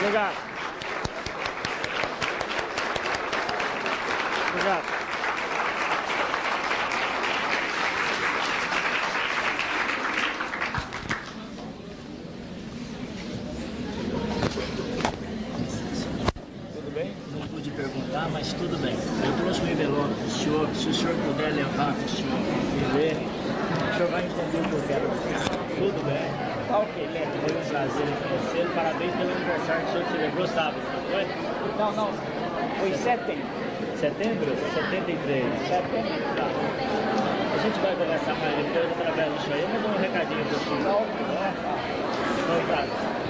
Obrigado. Obrigado. Tudo bem? Não pude perguntar, mas tudo bem. Eu trouxe um envelope para o senhor, se o senhor puder levar para o senhor e ler, o senhor vai entender o que eu quero dizer. Tudo bem? Tá ok, Leandro. Foi um prazer conhecer. Parabéns pelo aniversário que o senhor celebrou sábado, não foi? Não, foi setembro. Setembro? 73. Setembro, tá. A gente vai conversar mais depois através do senhor. Eu vou dar um recadinho para o senhor. Tá? Foi um prazer.